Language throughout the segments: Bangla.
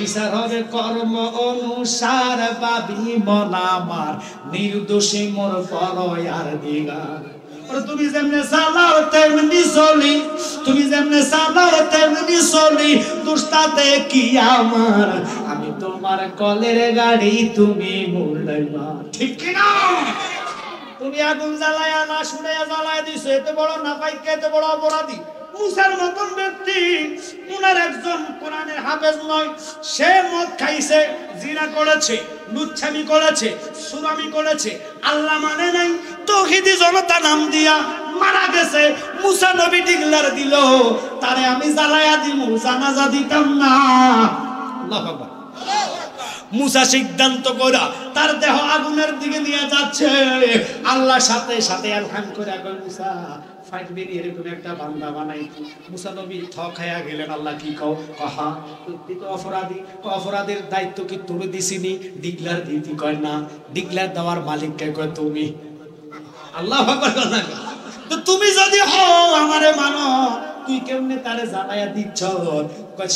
বিচার হবে কর্ম অনুসার, বাবি মনামার নির্দোষী মোর পরয়ার দিগার। তুমি যেমনে চালাও তেমনি চলি, তুমি যেমনে চালাও তেমনি চলি, দুষ্টাতে কি আমার, আমি তোমার কলের গাড়ি তুমি মোর ড্রাইভার। ঠিক কি না? তুমি আগুন জ্বালায়া না শুনে জ্বালায় দিছো, এত বড় নাপাইক, এত বড় অপরাধী। মুসার মতন ব্যক্তি, উনার একজন কোরআনের হাফেজ নয়, সে মদ খাইছে, জিনা করেছে, লুচ্ছামি করেছে, সুরামি করেছে, আল্লাহ মানে নাই, তৌহিদি জনতা নাম দিয়া মারা গেছে। মুসা নবী ডিক্লার দিল, তারে আমি জ্বালায়া দিমু, জানাজা দিতাম না। আল্লাহু আকবার। মুসা সিদ্ধান্ত করা তার দেহ আগুনের দিকে নিয়ে যাচ্ছে, আল্লাহ সাথে সাথে আলহাম করে কয় মুসা ফাইটবেন, এরকম একটা বান্দা বানাই। মুসা নবী খায়া গেলেন, আল্লাহ কি কও? কহা তুই তো অপরাধী, অপরাধের দায়িত্ব কি তুমি দিছিনি? ডিক্লার দিতি কয় না, ডিক্লার দেওয়ার মালিককে কয় তুমি। আল্লাহ আকবার। তো তুমি যদি হও আমারে মানো, তুই কেমনে তারে জ্বালায়া দিচ্ছ?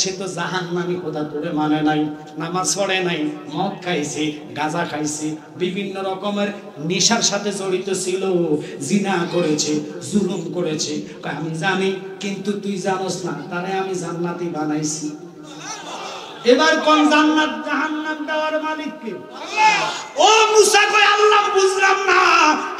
সে তো জাহান্নামী, খোদা তোরে মানে নাই, নামাজ পড়ে নাই, মদ খাইছে, গাঁজা খাইছে, বিভিন্ন রকমের নেশার সাথে জড়িত ছিল, জিনা করেছে, জুলুম করেছে। আমি জানি, কিন্তু তুই জানোস না, তারে আমি জান্নাতি বানাইছি। এবার কোন জান্নাত জাহান্নাম দেওয়ার মালিক কে? ও মুসা কয় আল্লাহ বুঝলাম না,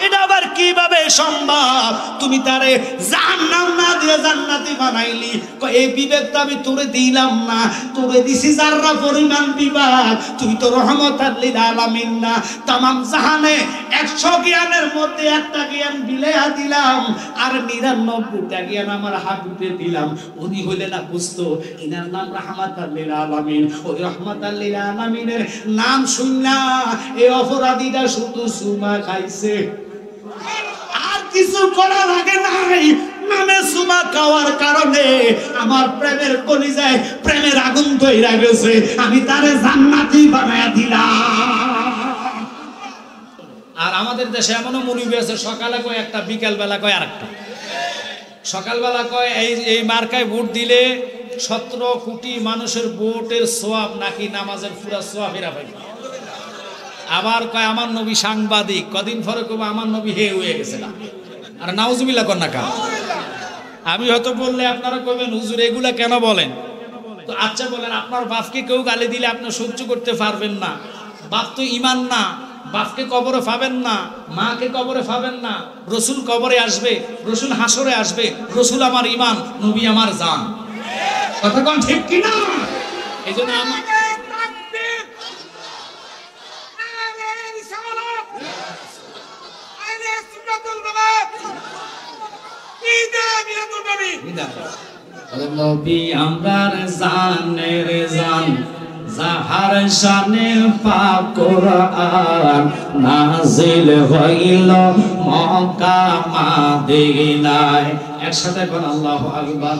এটা আবার কিভাবে সম্ভব? তুমি তারে জাহান্নাম না দিয়ে জান্নাতি বানাইলি। কয় এই বিবেকটা আমি তোরে দিলাম না, তোরে দিছি যাররা পরিমাণ বিভাগ। তুই তো রহমতাল লিল আলামিন না, तमाम জাহানে 100 জ্ঞানের মধ্যে একটা জ্ঞান বিলাইয়া দিলাম, আর 99টা জ্ঞান আমার হাবিবে দিলাম। উনি হইলেন না বুঝতো, ইনার নাম রহমতাল লিল আলামিন। ওই রহমতাল লিল আলামিনের নাম শুননা এই অপরাধীটা শুধু সুমা খাইছে, আর কিছু করা লাগে নাই। নামে সুমা খাওয়ার কারণে আমার প্রেমের কলিজায় প্রেমের আগুন ধইরা গেছে, আমি তারে জান্নাতি বানায়া দিলাম। আর আমাদের দেশে এমনও মুনিবি আছে, সকালে কয় একটা, বিকাল বেলা কয় আরেকটা। সকালবেলা কয় এই মার্কায় ভোট দিলে 17 কোটি মানুষের ভোটের সোয়াব নাকি নামাজের পুরা সোয়াব এরা পাই। আবার কয় আমার নবী সাংবাদিক, কদিন পরে কবে আমার নবী হে হয়ে গেছে না। আর নাউজুবিল্লাহ কর না কা। আমি হয়তো বললে আপনারা কইবেন হুজুর এগুলা কেন বলেন? তো আচ্ছা বলেন, আপনার বাপকে কেউ গালি দিলে আপনি সহ্য করতে পারবেন না? বাপ তো ঈমান না, বাপকে কবরে পাবেন না, মাকে কবরে পাবেন না। রসুল কবরে আসবে, রসুল হাসরে আসবে, রসুল আমার ঈমান, নবী আমার জান। কথা কোন ঠিক কি না? এইজন্য নবী আমরার জানের জান, যাহার শানে পাক কোরআন নাজিল হইল মক্কা মদিনায়। একসাথে কোন আল্লাহু আকবার।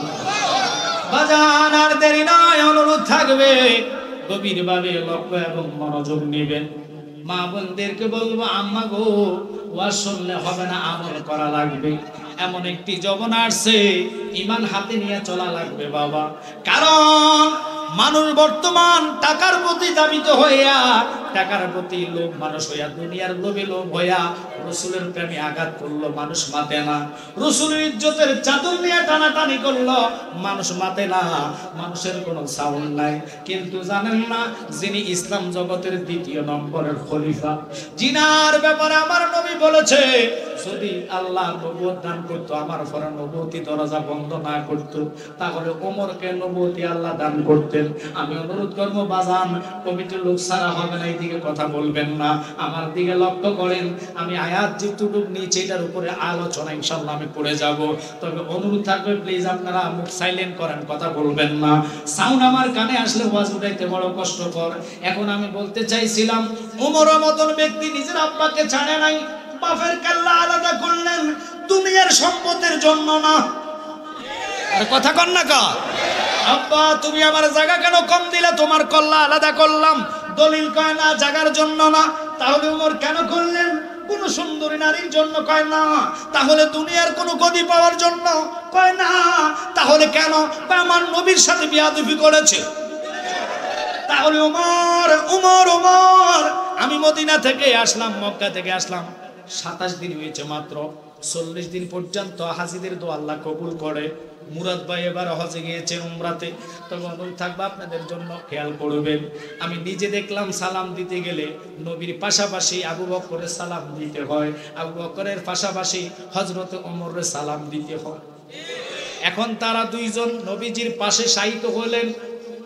বাজান আর দেরি নয়, অনুরোধ থাকবে গভীরভাবে লক্ষ্য এবং মনোযোগ নেবেন। মা বোনদেরকে বলবো, আম্মা গো ওয়াজ শুনলে হবে না, আমল করা লাগবে। এমন একটি যৌবন আসছে, ঈমান হাতে নিয়ে চলা লাগবে বাবা। কারণ মানুষ বর্তমান টাকার প্রতি দাবিত হইয়া, টাকার প্রতি লোভ মানুষ হইয়া, দুনিয়ার লোভে লোভ হইয়া রসুলের প্রেমে আঘাত করলো, মানুষ মাতে না। রসুলের ইজ্জতের চাদর নিয়ে টানাটানি করলো, মানুষ মাতে না। মানুষের কোনো সাউন্ড নাই। কিন্তু জানেন না, যিনি ইসলাম জগতের 2 নম্বরের খলিফা, জিনার ব্যাপারে আমার নবী বলেছে, যদি আল্লাহ নবুয়ত দান করতো, আমার পরে নবুয়তি দরজা বন্ধ না করতো, তাহলে ওমরকে নবুয়তি আল্লাহ দান করতেন। আমি অনুরোধ করবো বাজান, কমিটির লোক সারা হবে না, এইদিকে কথা বলবেন না, আমার দিকে লক্ষ্য করেন। আমি আয়াত যেটুকু নিচে এটার উপরে আলোচনা ইনশাআল্লাহ আমি করে যাব। তবে অনুরোধ থাকবে প্লিজ আপনারা মুখ সাইলেন্ট করেন, কথা বলবেন না। সাউন্ড আমার কানে আসলে ওয়াজ উঠাইতে বড় কষ্টকর। এখন আমি বলতে চাইছিলাম, ওমরের মতন ব্যক্তি নিজের আব্বাকে ছাড়ে নাই, বাপের কাল্লা আলাদা করলেন দুনিয়ার সম্পদের জন্য না। আর কথা কন না কা, আব্বা তুমি আমার জায়গা কেন কম দিলে, তোমার কল্লা আলাদা করলাম, দলিল কয় না, জায়গার জন্য না। তাহলে ওমর কেন করলেন? কোন সুন্দরী নারীর জন্য কয় না। তাহলে দুনিয়ার কোন গদি পাওয়ার জন্য কয় না। তাহলে কেন? আমার নবীর সাথে বিয়াদবি করেছে। তাহলে ওমর ওমর ওমর আমি মদিনা থেকে আসলাম, মক্কা থেকে আসলাম, 27 দিন হয়েছে মাত্র। 40 দিন পর্যন্ত হাজিদের দোয়া আল্লাহ কবুল করে। মুরাদ ভাই এবার হজে গিয়েছেন উমরাতে, তখন থাকবে আপনাদের জন্য খেয়াল করবেন। আমি নিজে দেখলাম সালাম দিতে গেলে নবীর পাশাপাশি আবু বকরের সালাম দিতে হয়, আবু বকরের পাশাপাশি হযরত ওমরের সালাম দিতে হয়। এখন তারা দুইজন নবীজির পাশে শায়িত হলেন,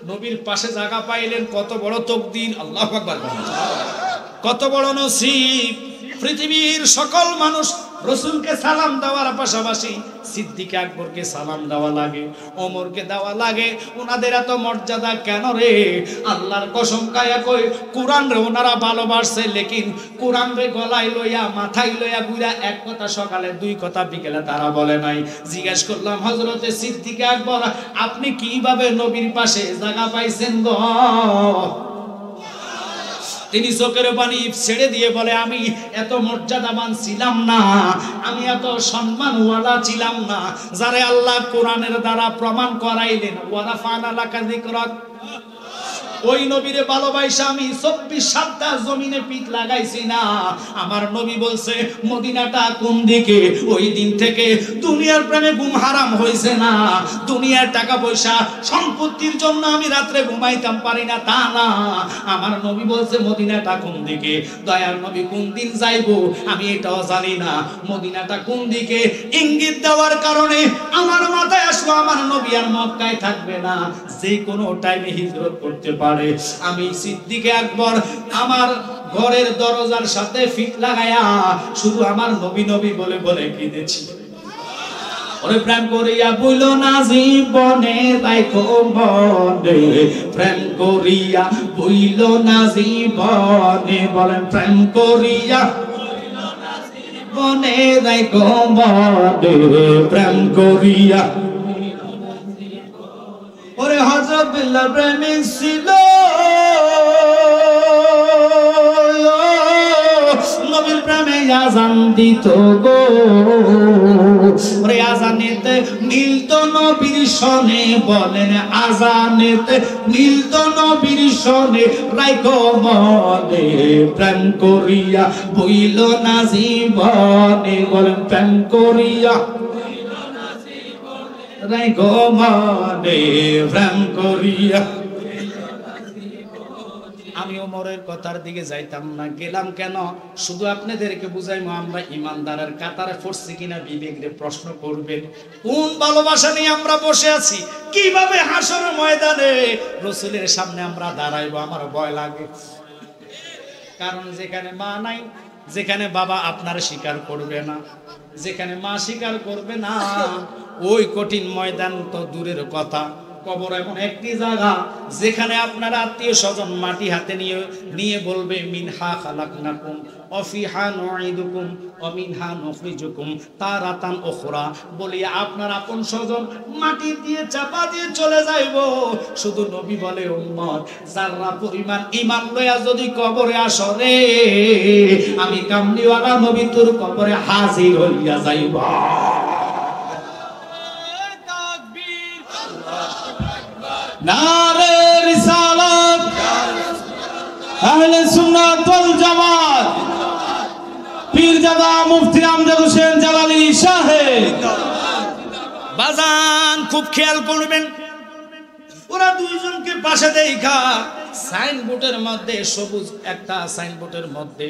নবীর পাশে জায়গা পাইলেন, কত বড় তাকদীর, আল্লাহু আকবার, কত বড় নসিব। পৃথিবীর সকল মানুষ রসুলকে সালাম দেওয়ার পাশাপাশি সিদ্দিক আকবরকে সালাম দেওয়া লাগে, ওমরকে দেওয়া লাগে। ওনাদের এত মর্যাদা কেন রে? আল্লাহর কসম খায়া কই, কোরআন রে ওনারা ভালোবাসছে, লেকিন কোরআন রে গলায় লইয়া মাথায় লইয়া ঘুরা এক কথা সকালে দুই কথা বিকেলে তারা বলে নাই। জিজ্ঞেস করলাম হযরতে সিদ্দিক আকবর, আপনি কিভাবে নবীর পাশে জায়গা পাইছেন গো? তিনি চোখের পানি ছেড়ে দিয়ে বলে, আমি এত মর্যাদাবান ছিলাম না, আমি এত সম্মানওয়ালা ছিলাম না, যারে আল্লাহ কোরআনের দ্বারা প্রমাণ করাইলেন ওয়ারাফানা লাকা যিকরাক। ওই নবীরে ভালোবাসা আমি 24 সপ্তাহ জমিনে পিঠ লাগাইছি না। আমার নবী বলছে মদিনাটা কোন দিকে, ওই দিন থেকে দুনিয়ার প্রেমে ঘুম হারাম হয়েছে না। দুনিয়ার টাকা পয়সা সম্পত্তির জন্য আমি রাত্রে ঘুমাইতাম পারি না, তা না। আমার নবী বলছে মদিনাটা কোন দিকে। দয়ার নবী কোন দিন যাইবো আমি এটাও জানি না, মদিনাটা কোন দিকে ইঙ্গিত দেওয়ার কারণে আমার মাথায় আসলো আমার নবী আর মক্কায় থাকবে না, যে কোনো টাইমে হিজরত করতে পারে। আমি সিদ্দিক আকবর আমার ঘরের দরজার সাথে ফিট লাগায়া শুধু আমার নবী নবী বলে বলে কেঁদেছি। ওরে প্রেম করিয়া বইল না জীবনে রাইখো মনে, প্রেম করিয়া বইল না জীবনে, বলেন প্রেম করিয়া বনে রাইখো মনে, প্রেম করিয়া। ওরে হযরত বিল্লাহ প্রেমিক ছিল, নবীর প্রেমে আযান দিত গো। ওরে আযানেতে মিলত নবীর সনে, বলেন আযানেতে মিলত নবীর সনে, রাইখো মনে প্রেম করিয়া বইল না জীবনে, বলেন প্রেম করিয়া রাইখো মনে প্রেম করিয়া। আমি ওমরের কথার দিকে যাইতাম না, গেলাম কেন? শুধু আপনাদেরকে বুঝাইবো আমরা ইমানদারের কাতারে পড়ছি কিনা বিবেকরে প্রশ্ন করবেন। কোন ভালোবাসা নিয়ে আমরা বসে আছি, কিভাবে হাসরের ময়দানে রাসূলের সামনে আমরা দাঁড়াইবো, আমার ভয় লাগে। কারণ যেখানে মা নাই, যেখানে বাবা আপনার স্বীকার করবে না, যেখানে মা স্বীকার করবে না, ওই কঠিন ময়দান তো দূরের কথা। কবর এমন একটি জায়গা যেখানে আপনার আত্মীয় স্বজন মাটি হাতে নিয়ে বলবে মিনহা খালাকনাকুম ওয়া ফিহা নুঈদুকুম ওয়া মিনহা নুখরিজুকুম তারাতান উখরা, বলিয়া আপনার আপন স্বজন মাটি দিয়ে চাপা দিয়ে চলে যাইব। শুধু নবী বলে উম্মত যারা পরিমাণ ঈমান লইয়া যদি কবরে আসো রে, আমি কামলিওয়ালা নবী তোর কবরে হাজির হইয়া যাইব। নারে রিসালাত, আহলে সুন্নাত ওয়াল জামাত, পীরজাদা মুফতি আমজাদ হোসেন জালালি সাহেব। বাজান খুব খেয়াল করবেন, ওরা দুইজনকে পাশে দেখা সাইনবোর্ডের মধ্যে, সবুজ একটা সাইনবোর্ডের মধ্যে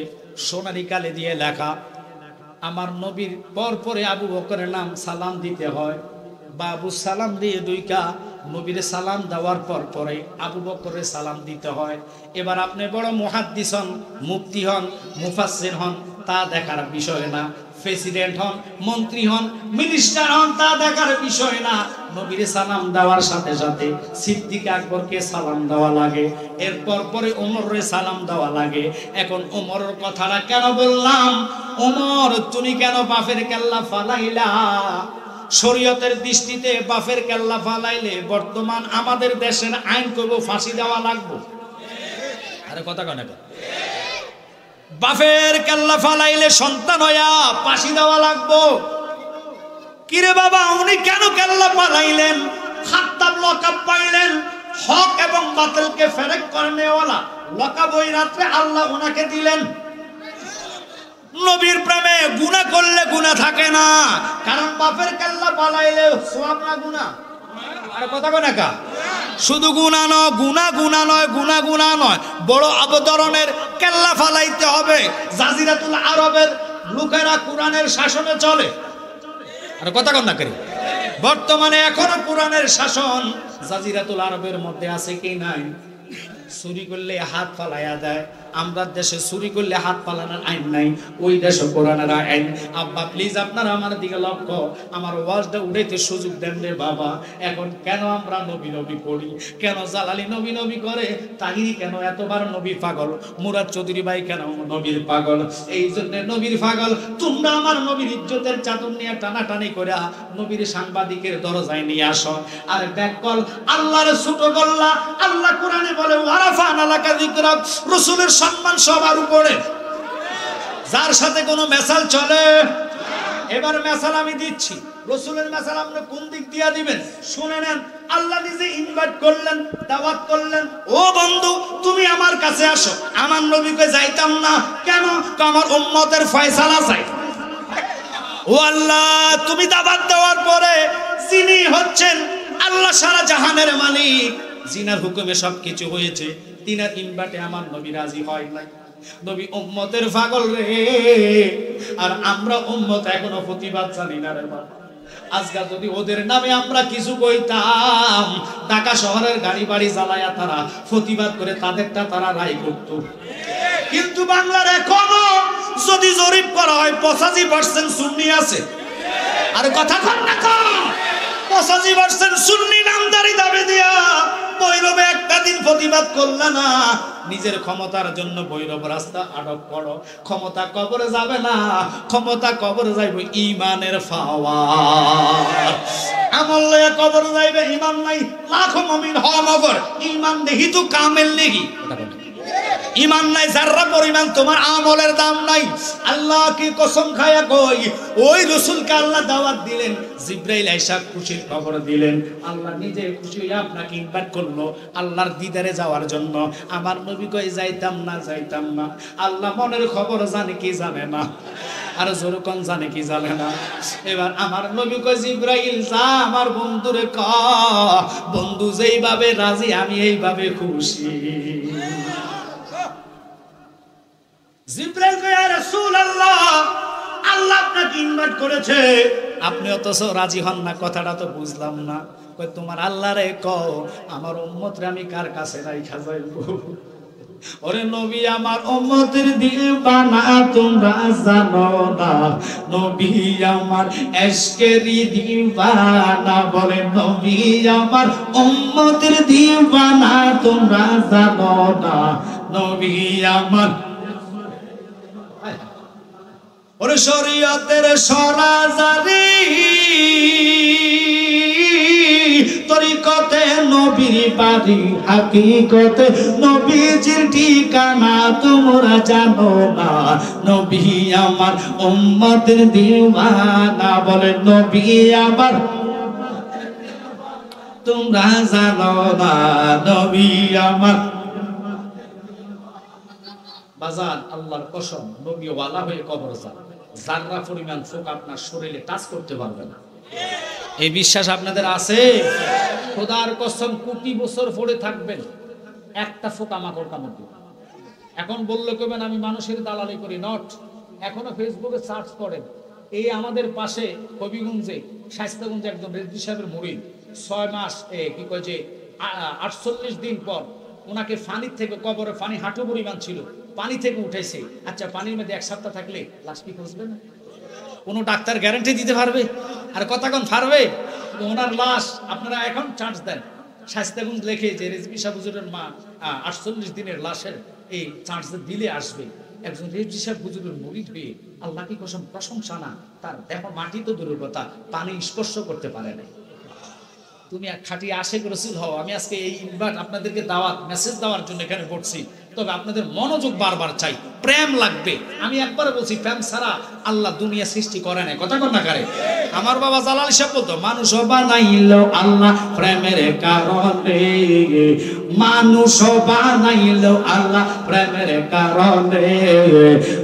সোনালী কালি দিয়ে লেখা আমার নবীর পর পরে আবু বকরের নাম সালাম দিতে হয়। বাবু সালাম দিয়ে দুইকা নবীর সালাম দেওয়ার পর পরে আবু বকরের সালাম দিতে হয়। এবার আপনি বড় মুহাদ্দিস হন, মুফতি হন, মুফাসসির হন, তা দেখার বিষয় না। প্রেসিডেন্ট হন, মন্ত্রী হন, মিনিস্টার হন, তা দেখার বিষয় না। নবীর সালাম দেওয়ার সাথে সাথে সিদ্দিক আকবরকে সালাম দেওয়া লাগে, এরপর পরে ওমরের সালাম দেওয়া লাগে। এখন ওমরের কথাটা কেন বললাম? ওমর তুমি কেন বাপের কেল্লা ফালাইলা? শরীয়তের দৃষ্টিতে বাপের কেল্লা ফালাইলে বর্তমান আমাদের দেশের আইন করব ফাঁসি দেওয়া লাগবে। আরে কথা কেন? বাপের কেল্লা ফালাইলে সন্তান হইয়া ফাঁসি দেওয়া লাগবো। কিরে বাবা উনি কেন কেল্লা ফালাইলেন? খাত্তাব লকাব পাইলেন, হক এবং বাতিলকে ফেরেক করনে ওয়ালা লকাব ওই রাতে আল্লাহ ওনাকে দিলেন। নবীর প্রেমে গুনাহ করলে গুনাহ থাকে না, কারণ বাপের কেল্লা পালাইলে সওয়াব না গুনাহ। আর কথা কয় না কা, শুধু গুনাহ নয়, গুনাহ নয়, বড় অবতরণের কেল্লা ফালাইতে হবে। জাজিরাতুল আরবের লোকেরা কোরআনের শাসনে চলে। আর কথা কন না করি, বর্তমানে এখনো কোরআনের শাসন জাজিরাতুল আরবের মধ্যে আছে কি নাই? চুরি করলে হাত ফালাইয়া দেয়। আমরা দেশে চুরি করলে হাত ফালানোর আইন নাই, ওই দেশে কোরআনের আইন। আব্বা প্লিজ আপনারা আমার দিকে লক্ষ্য, আমার ওয়াজটা উঠাইতে সুযোগ দেন রে বাবা। এখন কেন আমরা নবী নবী করি, কেন জালালি নবী নবী করে, তাহিরি কেন এতবার নবী পাগল, মুরাদ চৌধুরী ভাই কেন নবীর পাগল? এই জন্য নবীর পাগল তোমরা আমার নবীর ইজ্জতের চাদর নিয়ে টানাটানি করে নবীর সাংবাদিকের দরজায় নিয়ে আসো। আর ব্যাকল আল্লাহর ছোট গল্লা। আল্লাহ কোরআনে বলে ওয়ারাফানা লাকা যিকরাক, রাসূলের সম্মান সবার উপরে। যার সাথে কোনো মেসাল চলে, এবার মেসাল আমি দিচ্ছি, রাসূলের মেসাল আপনি কোন দিক দিয়া দিবেন শুনে নেন। আল্লাহ নিজে ইনভাইট করলেন, দাওয়াত করলেন, ও বন্ধু তুমি আমার কাছে আসো। আমার নবীকে যাইতাম না কেন? আমার উম্মতের ফয়সালা চাই। ও আল্লাহ, তুমি দাওয়াত দেওয়ার পরে যিনি হচ্ছেন আল্লাহ সারা জাহানের মালিক, জিনার হুকুমে সবকিছু হয়েছে, তিনার ইনভাইটে আমার নবী রাজি হয় নাই। নবী উম্মতের পাগল রে, আর আমরা উম্মত এখনো প্রতিবাদ জানি না রে বাবা। আজকাল যদি ওদের নামে আমরা কিছু কইতাম, ঢাকা শহরের গাড়ি বাড়ি জ্বালায়া তারা প্রতিবাদ করে তাদেরটা তারা রায় করত। কিন্তু বাংলার এখনো যদি জরিপ করা হয় 85% সুন্নি আছে। আর কথা কন না কম, 85% সুন্নি নামদারি দাবি দিয়া বৈরবে একটা দিন প্রতিবাদ করলে না, নিজের ক্ষমতার জন্য বৈরব রাস্তা আটক করো। ক্ষমতা কবরে যাবে না, ক্ষমতা কবরে যাইবে ইমানের পাওয়ার। আমল লয়ে কবরে যাইবে, ইমান নাই লাখ মুমিন হওয়া মগর, ইমান দেহি তো কামেল নেহি। ইমান নাই যারা পরিমাণ, তোমার আমলের দাম নাই। আল্লাহ কি কসম খায়া কই, ওই রাসূলকে আল্লাহ দাওয়াত দিলেন, জিবরাইল আয়েশা খুশির খবর দিলেন, আল্লাহ নিজে খুশি হয়ে আপনাকে ইনভাইট করলো আল্লাহর দিদারে যাওয়ার জন্য। আমার নবী কই যাইতাম না। আল্লাহ মনের খবর জানে কি জানে না, আর জোরকন জানে কি জানে না। এবার আমার নবী কই জিবরাইল যা আমার বন্ধুরে ক, বন্ধু যেইভাবে রাজি আমি এইভাবে খুশি। জিবরাইল কয় ইয়া রাসূলুল্লাহ, আল্লাহ আপনাকে ইনভাইট করেছে, আপনি অতছ রাজি হন না, কথাটা তো বুঝলাম না। কই তোমার আল্লাহ রে কও আমার উম্মতরে আমি কার কাছে রাইখা যাইব। ওরে নবী আমার উম্মতের দিওয়ানা তোমরা জানো না, নবী আমার এশকেরি দিওয়ানা। বলে নবী আমার উম্মতের দিওয়ানা তোমরা জানো না, নবী আমার। ওরে শরীয়তের সরাজারি তরিকতে নবীর বাড়ি, হাকিকতে নবীজির ঠিকানা তোমরা জানো না, নবী আমার উম্মতের দিওয়ানা। বলে নবী আমার তোমরা জানো না, নবী আমার। বাজার আল্লাহর কসম, নবী ওয়ালা হয়ে কবর যান, যাররা পরিমাণ ফোক আপনার শরীরে টাচ করতে পারবে না। এই বিশ্বাস আপনাদের আছে? খোদার কসম, কোটি বছর পড়ে থাকবেন, একটা ফোক আমাকে কামড় দিবে। এখন বললে কইবেন আমি মানুষের দালালি করি, নট। এখনো ফেসবুকে সার্চ করেন, এই আমাদের পাশে হবিগঞ্জে শায়েস্তাগঞ্জে একজন রেজবি সাহেবের মুরিদ 6 মাস কি কয় যে 48 দিন পর ওনাকে পানির থেকে, কবরে পানি হাঁটু পরিমাণ ছিল, পানি থেকে উঠেছে। আচ্ছা, পানির মধ্যে 1 সপ্তাহ থাকলে লাশ কি খুঁজবে না? কোনো ডাক্তার গ্যারান্টি দিতে পারবে? আর কতক্ষণ পারবে? ওনার লাশ আপনারা এখন চান্স দেন, শায়েস্তাগঞ্জ লেখে যে রেজবি সাহেব হুজুরের মা 48 দিনের লাশের এই চান্স দিলে আসবে। একজন রেজবি সাহেব হুজুরের মুরিদ হয়ে আল্লাহ কি কসম প্রশংসা না, তার দেখো মাটি তো দূরের কথা, পানি স্পর্শ করতে পারে না। তুমি এক খাঁটি আশেক রাসূল হও। আমি আজকে এই ইনভাইট আপনাদেরকে দাওয়াত মেসেজ দেওয়ার জন্য এখানে পড়ছি। তবে আপনাদের মনোযোগ বারবার চাই, প্রেম লাগবে। আমি একবার বলছি, প্রেম ছাড়া আল্লাহ দুনিয়া সৃষ্টি করে না, কথা কর না কারে। আমার বাবা জালাল সাহেব বলতো, মানুষ বানাইল আল্লাহ প্রেমের কারণে, মানুষ বানাইল আল্লাহ প্রেমের কারণে,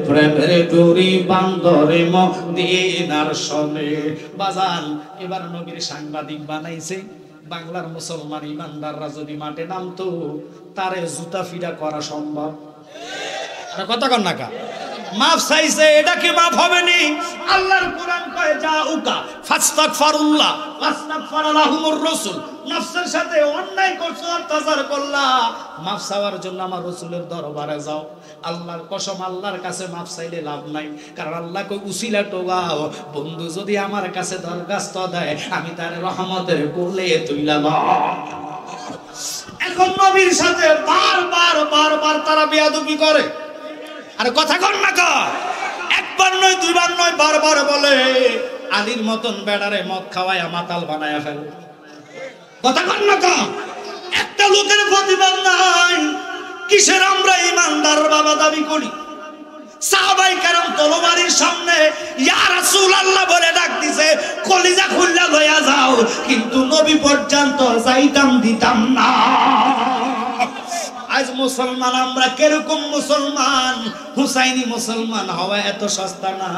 প্রেমের ডুরি বান্দরে মদিনার শোনে। বাজান, এবার নবীর সাংবাদিক বানাইছে। বাংলার মুসলমান ইমানদাররা যদি মাঠে নামতো, তারে জুতা ফিরা করা সম্ভব। আর কথা কন না কা, মাফ চাইছে, এটা কি মাফ হবে নি? আল্লাহর কোরআন কয়, জাউকা ফাস্তাগফিরুল্লাহ ওয়াস্তাগফিরালাহুমুর রাসূল। নফসের সাথে অন্যায় করছো, অত্যাচার করলা, মাফ চাওয়ার জন্য আমার রাসূলের দরবারে যাও। আল্লাহর কসম, আল্লাহর কাছে মাফ চাইলে লাভ নাই, কারণ আল্লাহ কই উসিলা টোগাও, বন্ধু যদি আমার কাছে দরখাস্ত দেয়, আমি তার রহমতের কোলে তুইলা লও। এখন নবীর সাথে বারবার তারা বেয়াদবি করে। আর কথা কন না কা, একবার নয়, দুইবার নয়, বারবার বলে আলীর মতন বেড়ারে মদ খাওয়ায় মাতাল বানায়া ফেল। কথা কন না কা, একটা লোকের প্রতিবাদ নাই। কিসের আমরা ইমানদার বাবা দাবি করি? সাহাবাই কেরাম তলোয়ারের সামনে ইয়া রাসূলুল্লাহ বলে ডাক দিছে, কলিজা খুললা লইয়া যাও, কিন্তু নবী পর্যন্ত যাইতাম দিতাম না। আজ মুসলমান আমরা কিরকম মুসলমান? হুসাইনি মুসলমান হওয়া এত সস্তা না।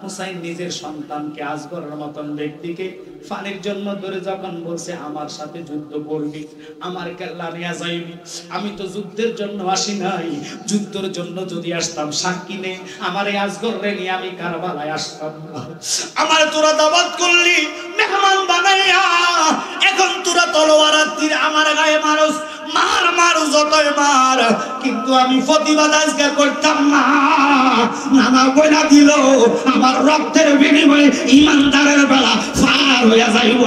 হুসাইন নিজের সন্তানকে আজগরের মতন ব্যক্তিকে ফানির জন্য ধরে যখন বলছে, আমার সাথে যুদ্ধ করবি, আমার কেল্লা নিয়ে যাইবি, আমি তো যুদ্ধের জন্য আসি নাই, যুদ্ধের জন্য যদি আসতাম সাক্ষী নে, আমার এই আজগরে নিয়ে আমি কারবালায় আসতাম না। আমার তোরা দাওয়াত করলি মেহমান বানাইয়া, এখন তোরা তলোয়ার তীর আমার গায়ে মারস, মার যতই মার, কিন্তু আমি প্রতিবাদ আজকে করতাম না। নানা বইলা দিল, আমার রক্তের বিনিময়ে ইমানদারের বেলা পার হইয়া যাইব।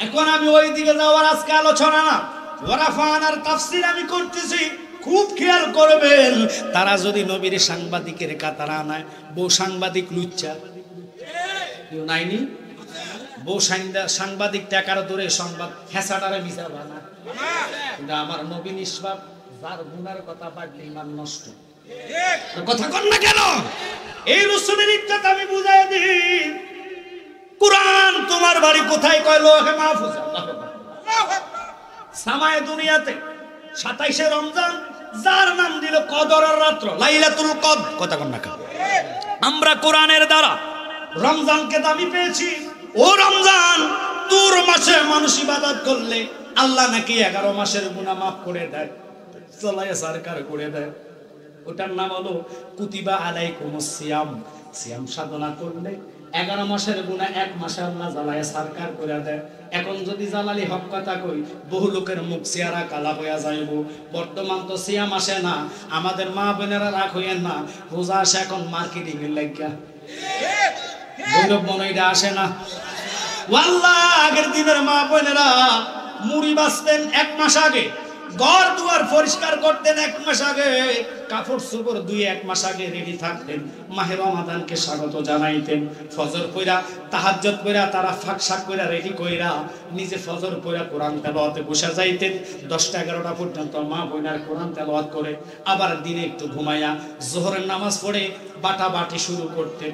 এখন আমি ওই দিকে যাওয়ার আজকে আলোচনা না, ওয়ারাফানার তাফসীর আমি করতেছি, খুব খেয়াল করবেন। তারা যদি নবীর সাংবাদিকের কাতারা আনায়, বউ সাংবাদিক লুচ্চা কেউ নাইনি, বউ সাংবাদিক টাকার দূরে সংবাদ হেসাটারে মিশা বানা। কিন্তু আমার নবী নিষ্পাপ, যার গুনার কথা পাঠলে ইমান নষ্ট। কথা কন না কেন? এই রাসূলের ইজ্জত আমি বুঝাই দিই। কুরআন তোমার বাড়ি কোথায় কয়? লোহে মাহফুজ। সামায়ে দুনিয়াতে 27শে রমজান, যার নাম দিল কদরের রাত্র, লাইলাতুল কদর। কথা কন না কেন? আমরা কোরআনের দ্বারা রমজানকে দামি পেয়েছি। ও রমজান, তোর মাসে মানুষ ইবাদত করলে আল্লাহ নাকি 11 মাসের গুনাহ মাফ করে দেয়, চলায় সরকার করে দেয়। ওটার নাম হলো কুতিবা আলাইকুমুস সিয়াম। সিয়াম সাধনা করলে 11 মাসের গুনাহ 1 মাসে আল্লাহ জ্বালায় সরকার করে দেয়। এখন যদি জালালি হক কথা কই, বহু লোকের মুখ চেহারা কালা হইয়া যাইব। বর্তমান তো সিয়াম আসে না, আমাদের মা বোনেরা রাগ হইয়েন না, রোজা আসে এখন মার্কেটিং এর লাগিয়া, গৌরব মনেটা আসে না। ওয়াল্লাহ, আগের দিনের মা বোনেরা মুড়ি বাঁচতেন 1 মাস আগে, ঘর দুয়ার পরিষ্কার করতেন 1 মাস আগে, কাপড় চোপড় 2-1 মাস আগে রেডি থাকতেন, মাহে রমাদানকে স্বাগত জানাইতেন। ফজর পড়া, তাহাজ্জুদ পড়া, তারা ফাঁকশাক কইরা রেডি কইরা নিজে ফজর পড়া কোরআন তেলাওয়াতে বসে যাইতেন। 10টা-11টা পর্যন্ত মা বোনের কোরআন তেলাওয়াত করে, আবার দিনে একটু ঘুমাইয়া জোহরের নামাজ পড়ে বাটাবাটি শুরু করতেন।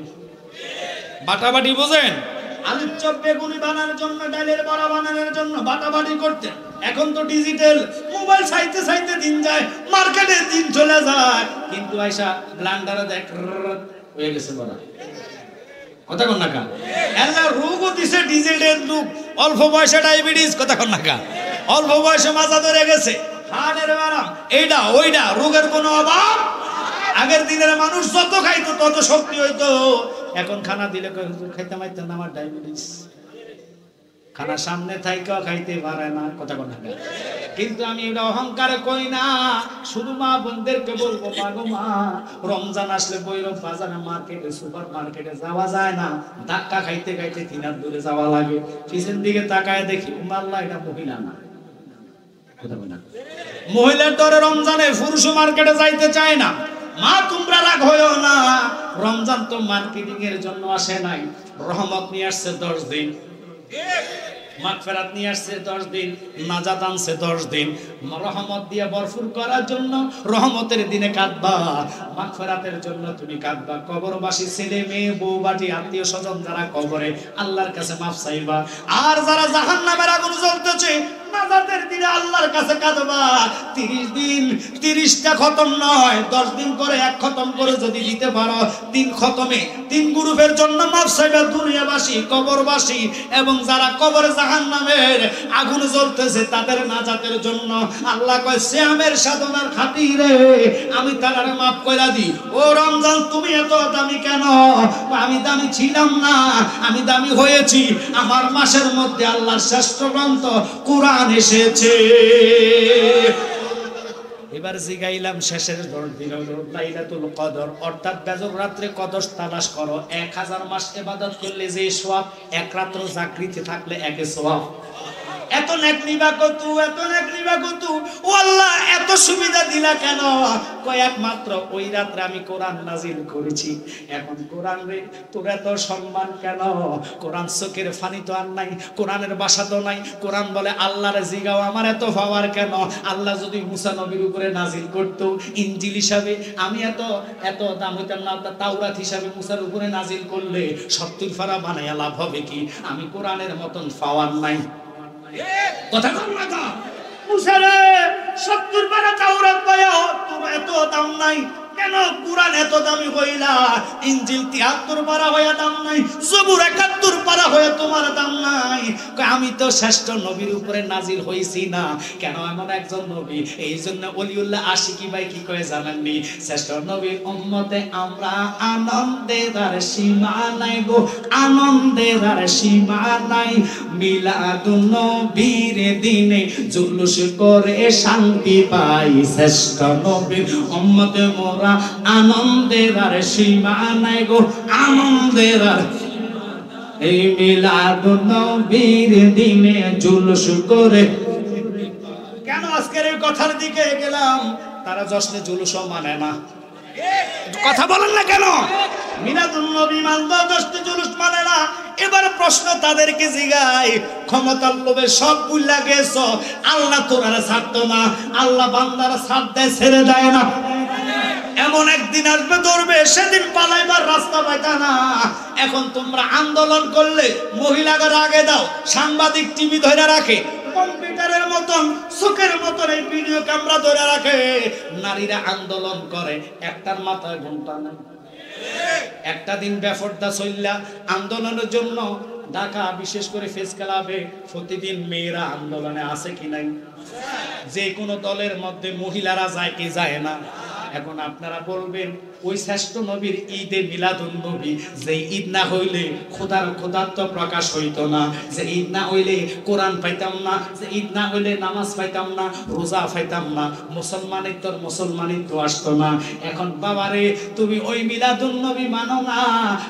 বাটাবাটি বোঝেন? আলুর চপ বেগুনি বানানোর জন্য, ডালের বড়া বানানোর জন্য বাটাবাটি করতেন। এখন তো ডিজিটাল, মোবাইল চাইতে চাইতে দিন যায়, মার্কেটে দিন চলে যায়, কিন্তু আইসা ব্লান্ডারে দেখ হয়ে গেছে বড়া। কথা কন না কা? এলা রোগও দিছে ডিজিটাল রোগ, অল্প বয়সে ডায়াবেটিস। কথা কন না কা? অল্প বয়সে মাথা ধরে গেছে, হার্টের ব্যারাম, এইটা ওইটা, রোগের কোনো অভাব। আগের দিনের মানুষ যত খাইতো তত শক্তি হইতো, এখন খানা দিলে খাইতে মাইতে না, আমার ডায়াবেটিস। খানা সামনে থাইকেও খাইতে পারে না। কথা কন না? কিন্তু আমি এটা অহংকারে কই না, শুধু মা বোনদেরকে বলবো, মাগো মা, রমজান আসলে বৈরব বাজারে, মার্কেটে, সুপার মার্কেটে যাওয়া যায় না, ধাক্কা খাইতে খাইতে 3 হাত দূরে যাওয়া লাগে। পিছন দিকে তাকায় দেখি, আল্লাহ, এটা মহিলা না। কথা বল না? মহিলার দরে রমজানে পুরুষ মার্কেটে যাইতে চায় না, মা তোমরা রাগ হইও না, রমজান তো মার্কেটিং এর জন্য আসে নাই, রহমত নিয়ে আসছে 10 দিন, মাগফিরাত নিয়ে আসছে 10 দিন, নাজাত আনছে 10 দিন। রহমত দিয়ে ভরপুর করার জন্য রহমতের দিনে কাঁদবা, মাগফিরাতের জন্য তুমি কাঁদবা। কবরবাসী ছেলে মেয়ে বউ বাটি আত্মীয় স্বজন যারা কবরে, আল্লাহর কাছে মাফ চাইবা। আর যারা জাহান্নামের আগুন জ্বলতেছে, নাজাতের দিনে আল্লাহর কাছে কাঁদবা। 30 দিন 30টা খতম নয়, 10 দিন করে এক খতম করে যদি দিতে পারো, 3 খতমে 3 গ্রুপের জন্য মাফ চাইবা, দুনিয়াবাসী, কবরবাসী এবং যারা কবরে জাহান্নামের আগুন জ্বলতেছে তাদের নাজাতের জন্য। আল্লাহ কয় সিয়ামের সাধনার খাতিরে আমি তারা মাফ কইরা দিই। ও রমজান তুমি এত দামি কেন? আমি দামি ছিলাম না, আমি দামি হয়েছি। আমার মাসের মধ্যে আল্লাহর শ্রেষ্ঠ গ্রন্থ কুরআন এসেছে। এবার জিগাইলাম শেষের দিন হলো লাইলাতুল কদর, অর্থাৎ বেজর রাত্রে কদর তালাশ করো। 1000 মাস ইবাদত করলে যে সওয়াব, এক রাত্র জাগরিতে থাকলে একে সওয়াব। এত নেক নিবা কত, এত নেক নিবা কত। ও আল্লাহ এত সুবিধা দিলা কেন? কয় একমাত্র ওই রাত্রে আমি কোরআন নাজিল করেছি। এখন কোরআন রে তোর এত সম্মান কেন? কোরআন চোখের ফানি তো আর নাই, কোরআনের ভাষা তো নাই। কোরআন বলে আল্লাহরে জিগাও আমার এত পাওয়ার কেন? আল্লাহ যদি মুসা নবীর উপরে নাজিল করতো ইনজিল হিসাবে, আমি এত দাম হইতাম না। তাওরাত হিসাবে মুসার উপরে নাজিল করলে 70 পারা বানাইয়া লাভ হবে কি? আমি কোরআনের মতন পাওয়ার নাই। কথা কম না তো মুসা রে, 70 পারা তাওরাত পাইও তোর এত দাম নাই কেন? কুরআন এত দামি হইলা, ইনজিল 73 পারা হইয়া দাম নাই, জবুর 71 পারা হইয়া তোমার দাম নাই। আমি তো শ্রেষ্ঠ নবীর উপরে নাজিল হইছি না কেন? এমন একজন নবী। এই জন্য ওলিউল্লাহ আশিকি ভাই কি কয় জানেননি? শ্রেষ্ঠ নবীর উম্মতে আমরা আনন্দের আর সীমা নাই গো, আনন্দের আর সীমা নাই। মিলাদুন নবীর দিনে জুলুস করে শান্তি পাই, শ্রেষ্ঠ নবীর উম্মতে মোরা আনন্দের আর সীমা নাই গো, আনন্দের আর। এই মিলাদুন নবীর দিনে জুলুস করে। কেন আজকের এই কথার দিকে গেলাম? তারা জশ্নে জুলুসও মানে না। কথা বলেন না কেন? মিলাদুন নবী মানতো, জশ্নে জুলুস মানে না। এবার প্রশ্ন তাদেরকে জিগাই, ক্ষমতার লোভে সব ভুইলা গেছো, আল্লাহ তোরা ছাড়তো না। আল্লাহ বান্দারা ছাড় দেয়, ছেড়ে দেয় না। এমন একদিন আসবে ধরবে, সেদিন পালাইবার রাস্তা পাইতা না। এখন তোমরা আন্দোলন করলে মহিলাদের আগে দাও, সাংবাদিক টিভি ধরে রাখে, কম্পিউটারের মতন চোখের মতন এই ভিডিও ক্যামেরা ধরে রাখে। নারীরা আন্দোলন করে, একটার মাথায় ঘুমটা নাই। একটা দিন বেফরদা চললা আন্দোলনের জন্য ঢাকা বিশেষ করে ফেস ক্লাবে প্রতিদিন মেয়েরা আন্দোলনে আছে কি নাই? যে কোনো দলের মধ্যে মহিলারা যায় কি যায় না? এখন আপনারা বলবেন ওই শ্রেষ্ঠ নবীর ঈদে মিলাদুন নবী, যে ঈদ না হইলে খোদাত্ব প্রকাশ হইতো না, যে ঈদ না হইলে কোরআন পাইতাম না, যে ঈদ না হইলে নামাজ পাইতাম না, রোজা পাইতাম না, মুসলমানিত্ব আসতো না। এখন বাবারে তুমি ওই মিলাদুন নবী মানো না,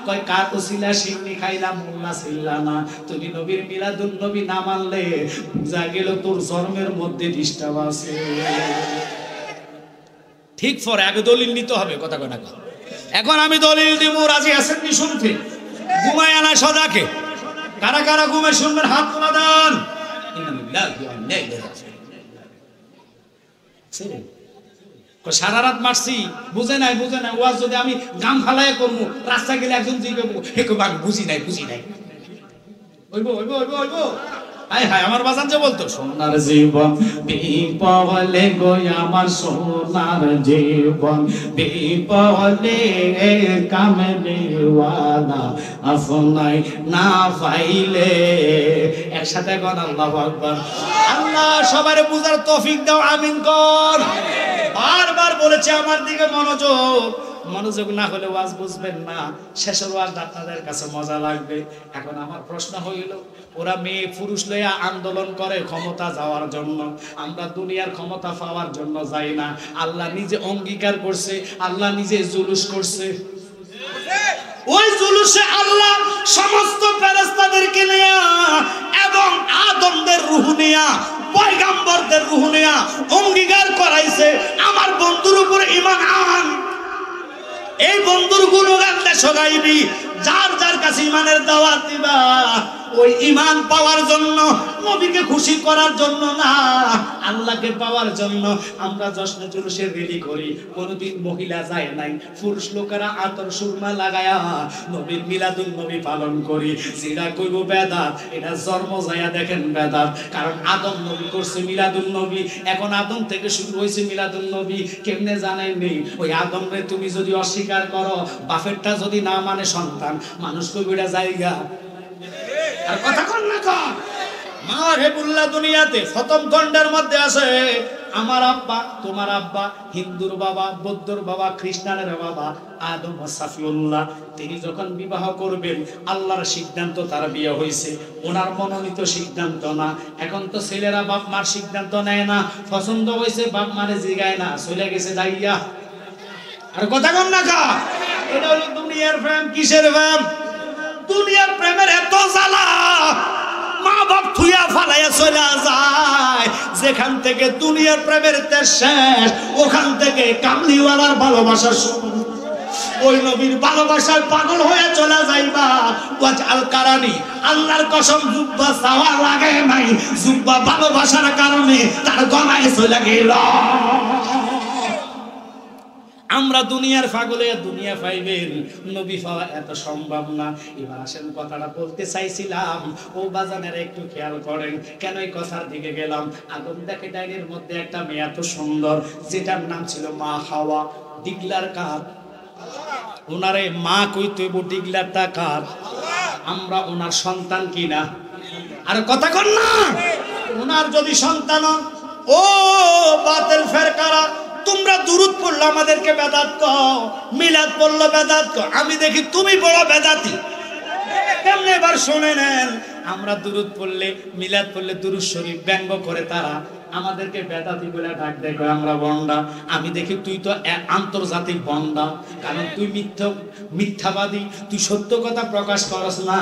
কয় কার উসিলা সিন্নি খাইলা মোল্লা ছিল্লা না। তুমি নবীর মিলাদুন নবী না মানলে বুঝা গেল তোর জন্মের মধ্যে ডিস্টার্ব আছে। ঠিক পরে আগে দলিল নিতে হবে, কথা কয় না। এখন আমি দলিল দিব, রাজি আছেন নি শুনতে? ঘুমায় আনা সদাকে কারা কারা ঘুমে শুনবেন হাত তোলা দেন। সারা রাত মারছি, বুঝে নাই ওয়াজ যদি আমি গাম ফালাই করবো, রাস্তা গেলে একজন জিজ্ঞাসা বুঝি নাই হইব। আয় হায় আমার বাজান যে বলতো সোনার জীবন বিপলে গো, আমার সোনার জীবন বিপলে কামলিওয়ালা আপনাই না পাইলে। একসাথে গণ আল্লাহু আকবার। আল্লাহ সবার বুঝার তৌফিক দাও, আমিন কর। বারবার বলেছে আমার দিকে মনোযোগ না হলে ওয়াজ বুঝবেন না, শেষের ওয়াজ আপনাদের কাছে মজা লাগবে। এখন আমার প্রশ্ন হইল, ওরা মেয়ে পুরুষ লইয়া আন্দোলন করে ক্ষমতা যাওয়ার জন্য, আমরা দুনিয়ার ক্ষমতা পাওয়ার জন্য যাই না। আল্লাহ নিজে অঙ্গীকার করছে, আল্লাহ নিজে জুলুস করছে। ওই জুলুসে আল্লাহ সমস্ত ফেরেশতাদেরকে নিয়ে এবং আদমদের রূহ নিয়ে, পয়গম্বরদের রূহ নিয়ে অঙ্গীকার করাইছে, আমার বন্ধুর উপরে ঈমান আন। এই বন্ধুর গুণগান দেশো গাইবি, যার যার কাছে ইমানের দাওয়াত দিবা ওই ইমান পাওয়ার জন্য, নবীকে খুশি করার জন্য না, আল্লাহকে পাওয়ার জন্য। আমরা জশ্নে জুলুসে রেলি করি, কোনদিন মহিলা যায় নাই, পুরুষ লোকেরা আতর সুরমা লাগায়া নবীর মিলাদুন নবী পালন করি। যেটা কইব বেদাত, এটা জন্ম যায়া দেখেন বেদাত। কারণ আদম নবী করছে মিলাদুন নবী, এখন আদম থেকে শুরু হয়েছে মিলাদুন নবী। কেমনে জানেন নেই? ওই আদম রে তুমি যদি অস্বীকার করো, বাপেরটা যদি না মানে সন্তান, মানুষ কইব এটা জায়গা। আর কথা কন না কন মা হেবুল্লাহ দুনিয়াতে প্রথম খণ্ডের মধ্যে আছে আমার আব্বা, তোমার আব্বা, হিন্দুর বাবা, বৌদ্ধর বাবা, খ্রিস্টানের বাবা আদম সাফিউল্লাহ। তিনি যখন বিবাহ করবেন, আল্লাহর সিদ্ধান্ত তার বিয়ে হয়েছে, ওনার মনোনীত সিদ্ধান্ত না। এখন তো ছেলেরা বাপ মার সিদ্ধান্ত নেয় না, পছন্দ হয়েছে বাপ মারে জিগায় না, চলে গেছে যাইয়া। আর কথা কন না কা, এটা হলো দুনিয়ার প্রেম। কিসের প্রেম? দুনিয়ার প্রেমের এত জ্বালা, মা বাপ থুইয়া ফালাইয়া চলে যায়। যেখান থেকে দুনিয়ার প্রেমের শেষ, ওখান থেকে কামলিওয়ালার ভালোবাসা শুরু। ওই নবীর ভালোবাসার পাগল হয়ে চলে যাইবা। ওয়াজআল কারানি, আল্লাহর কসম জুব্বা চাওয়া লাগে নাই, জুব্বা ভালোবাসার কারণে তার গলায় চলে গেল। আমরা দুনিয়ার পাগলে দুনিয়া পাইবেন, নবী পাওয়া এত সম্ভব না। এবার আসেন কথাটা বলতে চাইছিলাম, ও বাজানের একটু খেয়াল করেন কেন এই কথার দিকে গেলাম। আদম দেখে ডাইনের মধ্যে একটা মেয়ে এত সুন্দর, যেটার নাম ছিল মা হাওয়া। ডিগলার কার? ওনারে মা কইতে ডিগলারটা কার? আমরা ওনার সন্তান কিনা? আর কথা কন না, ওনার যদি সন্তান, ও বাতিল ফেরকারা, তোমরা দুরূদ পড়লে আমাদেরকে বেদাত কও, মিলাদ পড়লে বেদাত কও। আমি দেখি তুমি বড় বেদাতি। কেমনে এবার শুনে নেন, আমরা দুরূদ পড়লে, মিলাদ পড়লে দুরূদ শরীফ ব্যঙ্গ করে তারা, আমাদেরকে বেদাতি বলে ডাক দেখো, আমরা বন্ডা। আমি দেখি তুই তো আন্তর্জাতিক বন্ডা, কারণ তুই মিথ্যাবাদী, তুই সত্য কথা প্রকাশ করস না।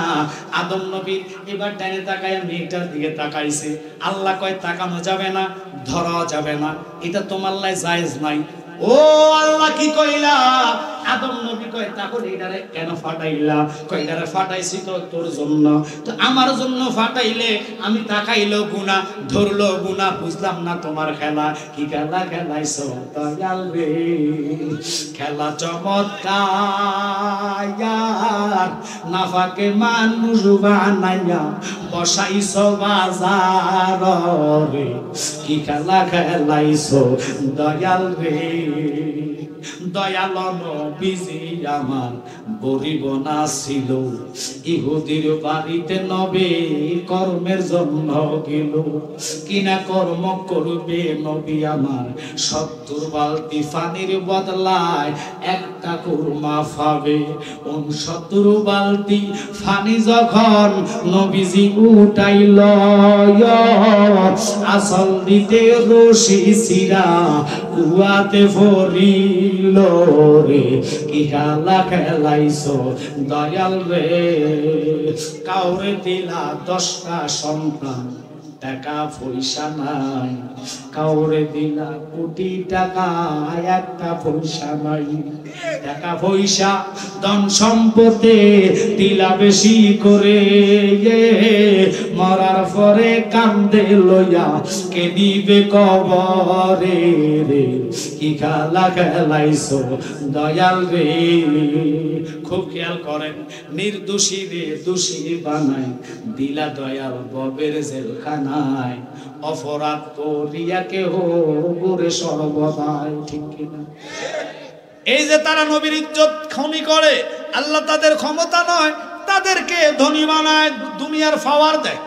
আদম নবী এবার ডানে তাকায় মেয়েটার দিকে তাকাইছে। আল্লাহ কয় তাকানো যাবে না, ধরা যাবে না, এটা তোমার লাই জায়েজ নাই। ও আল্লাহ কি কইলা? আদম নবী কয় তাহলে এটারে কেন ফাটাইলা? কয় এটারে ফাটাইছি তো তোর জন্য, তো আমার জন্য ফাটাইলে আমি তাকাইলো গুনাহ, ধরলো গুনাহ, বুঝলাম না তোমার খেলা। কি খেলা খেলাইছো দয়াল রে? খেলা চমৎকার, নাফাকে মানুষ বানাইয়া বসাইছো বাজার রে। কি খেলা খেলাইছো দয়াল রে? দয়াল নবীজি আমার গরিব না ছিল, ইহুদির বাড়িতে নবী কর্মের জন্য গেল। কিনা কর্ম করবে নবী আমার? 70 বালতি পানির বদলায় একটা কুরমা পাবে। 69 বালতি পানি যখন নবীজি উঠাইল, আসল দিতে রশি ছিড়া কুয়াতে ভরিল রে। কি খেলা খেলাইছো দয়াল রে? কাউরে দিলা 10টা সন্তান, টাকা পয়সা নাই। কাউরে দিলা কোটি টাকা, একটা পয়সা নাই। টাকা পয়সা ধন সম্পদে দিলা বেশি করে, মরার পরে কান্দে লইয়া কে দিবে কবরে রে। কি খেলা খেলাইছো দয়াল রে? খুব খেয়াল করেন, নির্দোষী রে দোষী বানাই দিলা দয়াল ববের জেলখানায়। অপরাধ করিয়া কেহ গোরে সর্বদাই, ঠিক কিনা? এই যে তারা নবীর ইজ্জত খনি করে, আল্লাহ তাদের ক্ষমতা নয়, তাদেরকে ধনী বানায়, দুনিয়ার পাওয়ার দেয়।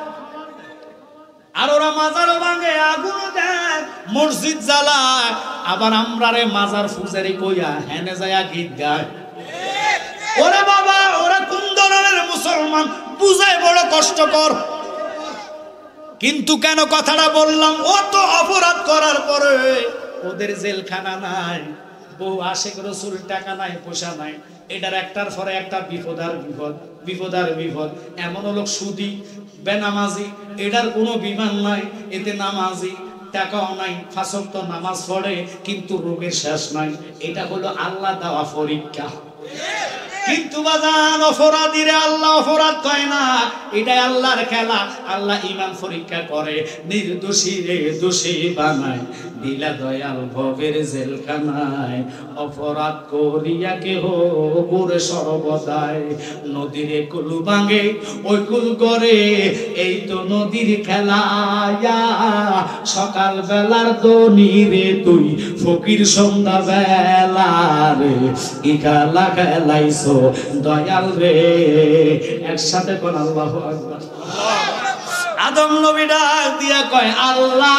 আর ওরা মাজারও ভাঙে, আগুন দেয়, মসজিদ জ্বালায়। আবার আমরা রে মাজার ফুজারি কইয়া হেনে যায়া গীত গায়। ওরে বাবা, ওরা কোন ধরনের মুসলমান বুঝায় বড় কষ্টকর। কিন্তু কেন কথাটা বললাম? অত অপরাধ করার পরে ওদের জেলখানা নাই, বউ আশেক রসুল, টাকা নাই, পয়সা নাই। এটার একটার পরে একটা বিপদ আর বিপদ, বিপদ আর বিপদ। এমন লোক সুদি, বেনামাজি, এটার কোনো বিমান নাই, এতে নামাজি টাকাও নাই, 5 ওয়াক্ত নামাজ পড়ে কিন্তু রোগের শেষ নাই। এটা হলো আল্লাহ দেওয়া পরীক্ষা। কিন্তু বাজান অপরাধীরে আল্লাহ অপরাধ কয় না, এটাই আল্লাহর খেলা। আল্লাহ ঈমান পরীক্ষা করে, নির্দোষীরে দোষী বানায়, দিলা দয়াল ভবের জেলখানায়। অপরাধ করিয়া কেহ ঘুরে সর্বদাই, নদীরে কুল ভাঙে ওই কুল করে, এই তো নদীর খেলা। সকাল বেলার দনিরে তুই ফকির সন্ধ্যা বেলারে, কি খেলা খেলাইছো দয়াল রে। একসাথে কোন আল্লাহু আকবার। আদম নবী ডাক দিয়া কয় আল্লাহ,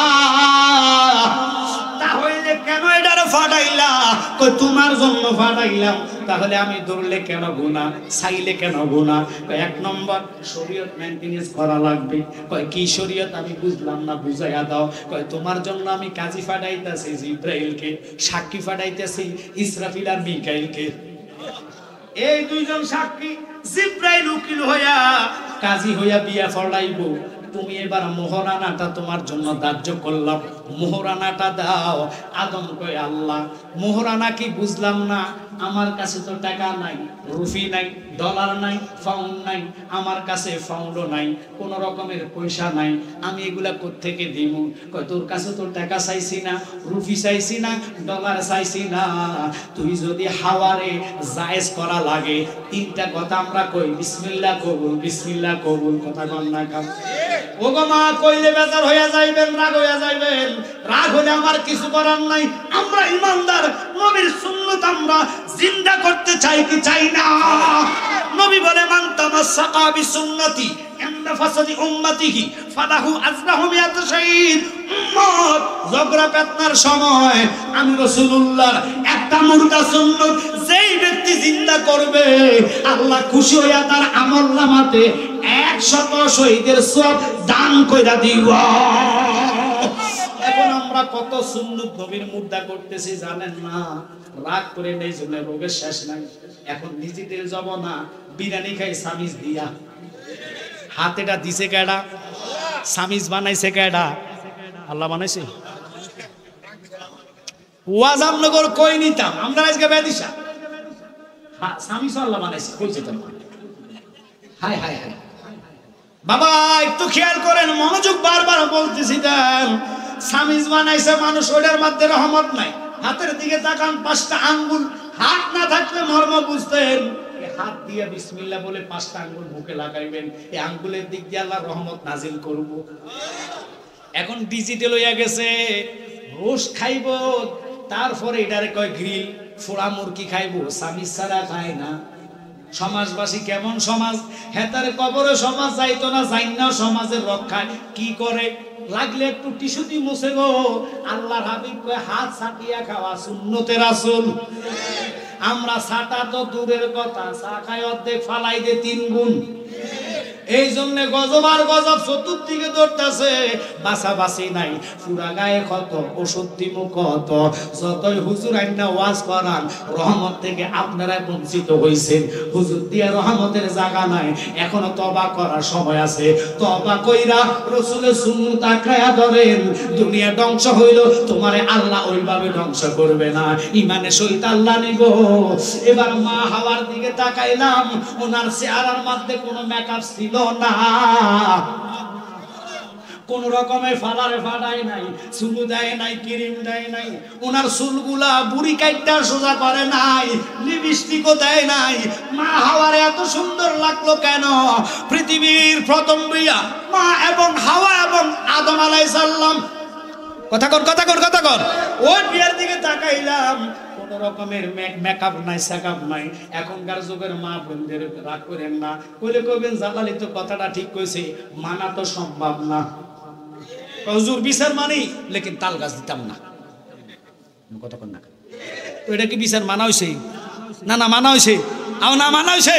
তাহলে কেন এটারে ফাটাইলা? কই তোমার জন্য ফাটাইলাম। তাহলে আমি ধরলে কেন গুনাহ, চাইলে কেন গুনাহ? কয় 1 নম্বর শরীয়ত মেইনটেনেন্স করা লাগবে। কয় কি শরীয়ত? আমি বুঝলাম না, বুঝাইয়া দাও। কয় তোমার জন্য আমি কাজী ফাটাইতাছি জিব্রাইলকে, সাক্ষী ফাটাইতাছি ইসরাফিল আর মিকাইলকে। এই দুইজন সাক্ষী, জিব্রাইল উকিল হইয়া কাজী হইয়া বিয়া ফলাইবো। তুমি এবার মোহরানাটা তোমার জন্য ধার্য করলাম, মোহরানাটা দাও। আদম কয় আল্লাহ মোহরানা কি? বুঝলাম না, আমার কাছে তো টাকা নাই, রুপি নাই, ডলার নাই, পাউন্ড নাই, আমার কাছে পাউন্ডও নাই, কোন রকমের পয়সা নাই, আমি এগুলা কোত্থেকে দিব? কয় তোর কাছে তো টাকা চাইছি না, রুপি চাইছি না, ডলার চাইছি না। তুই যদি হাওয়ারে জায়েজ করা লাগে 3টা কথা আমরা কই, বিসমিল্লাহ কবুল, বিসমিল্লাহ কবুল। কথা বল না কাম ও গো মা, কইলে বেজার হইয়া যাইবেন, রাগ হইয়া যাইবেন। রাগ হলে আমার কিছু করার নাই। আমরা ইমানদার, নবীর সুন্নাত আমরা জিন্দা করতে চাই কি চাই না? নবী বলে মান তামাসসাকা বিসুন্নতি ইনদা ফাসাদি উম্মতিহি ফালাহু আজরাহু মিয়াত শাহীদ। উম্মত ঝগড়া পেতনার সময় আমি রাসূলুল্লাহর একটা মুর্দা সুন্নাত যেই ব্যক্তি জিন্দা করবে, আল্লাহ খুশি হইয়া তার আমলনামাতে 100 শহীদের সওয়াব দান কইরা দিবা। এখন আমরা কত সুন্নত নবীর মুর্দা করতেছি জানেন না? রাগ করে নেই জন্য রোগের শেষ নাই। এখন ডিজিটাল জমানা, বিরিয়ানি খাই সামিজ দিয়া। হাতেটা দিছে কেডা? সামিজ বানাইছে কেডা? আল্লাহ বানাইছে। ওয়াজামনগর কই নিতাম আমরা আজকে বেদিশা, সামিজ আল্লাহ বানাইছে কইছে তো। হায় হায় হায় বাবা, একটু খেয়াল করেন, মনোযোগ বারবার বলতেছি। দেন সামিজ বানাইছে মানুষ, ওটার মধ্যে রহমত নাই। হাতের দিকে তাকান, 5টা আঙ্গুল, হাত না থাকলে মর্ম বুঝতেন। হাত দিয়ে বিসমিল্লাহ বলে 5টা আঙ্গুল মুখে লাগাইবেন, এই আঙ্গুলের দিক দিয়ে আল্লাহ রহমত নাজিল করব। এখন ডিজিটাল হইয়া গেছে, রোস্ট খাইব, তারপরে এটারে কয় গ্রিল, ফোড়া মুরগি খাইব, সামিজ ছাড়া খায় না। সমাজবাসী কেমন সমাজ? হেতার কবরে সমাজ যাইতো না, যাইনা সমাজের রক্ষায় কি করে? লাগলে একটু টিস্যু দিয়ে মুছে গো। আল্লাহর হাবিব কয় হাত ছাটিয়া খাওয়া সুন্নতে রাসূল। আমরা ছাটা তো দূরের কথা, চা খাই অর্ধেক ফালাই দে 3 গুণ। এই জন্য গজব আর গজব চতুর্দিকে দৌড়তেছে, বাঁচাবাঁচি নাই। পুরা গায়ে ক্ষত, ওষুধ দিমু কত, যতই হুজুর আইনা ওয়াজ করান, রহমত থেকে আপনারা বঞ্চিত হইছেন। হুজুর দিয়া রহমতের জায়গা নাই। এখনো তওবা করার সময় আছে। তওবা কইরা রাসূলের সুন্নাত আঁকড়ায়া ধরেন। দুনিয়া ধ্বংস হইল, তোমারে আল্লাহ ওইভাবে ধ্বংস করবে না। ইমানের সহিত আল্লাহ নিব। এবার মা হাওয়ার দিকে তাকাইলাম, ওনার চেহারার মধ্যে কোনো মেকআপ ছিল না, কোন রকমের ফালারে ফাটাই নাই, চুলু দেয় নাই, ক্রিম দেয় নাই, ওনার চুলগুলা বুড়ি কাইটটা সোজা করে নাই, লিপস্টিকও দেয় নাই। মা হাওয়ার এত সুন্দর লাগলো কেন? পৃথিবীর প্রথম বিয়া মা এবং হাওয়া এবং আদম আলাইহিস সালাম। কথা কর। ওই বিয়ার দিকে তাকাইলাম, কোন রকমের মেকআপ নাই, সেকআপ নাই। এখনকার যুগের মা বোনদের রাগ করেন না, কইলে কইবেন জালালি তো কথাটা ঠিক কইছে, মানা তো সম্ভব না। হুজুর বিচার মানি, লেকিন তাল গাছ দিতাম না। কথা কর না, তো এটা কি বিচার মানা হইছে? না না মানা হইছে, আও না মানা হইছে,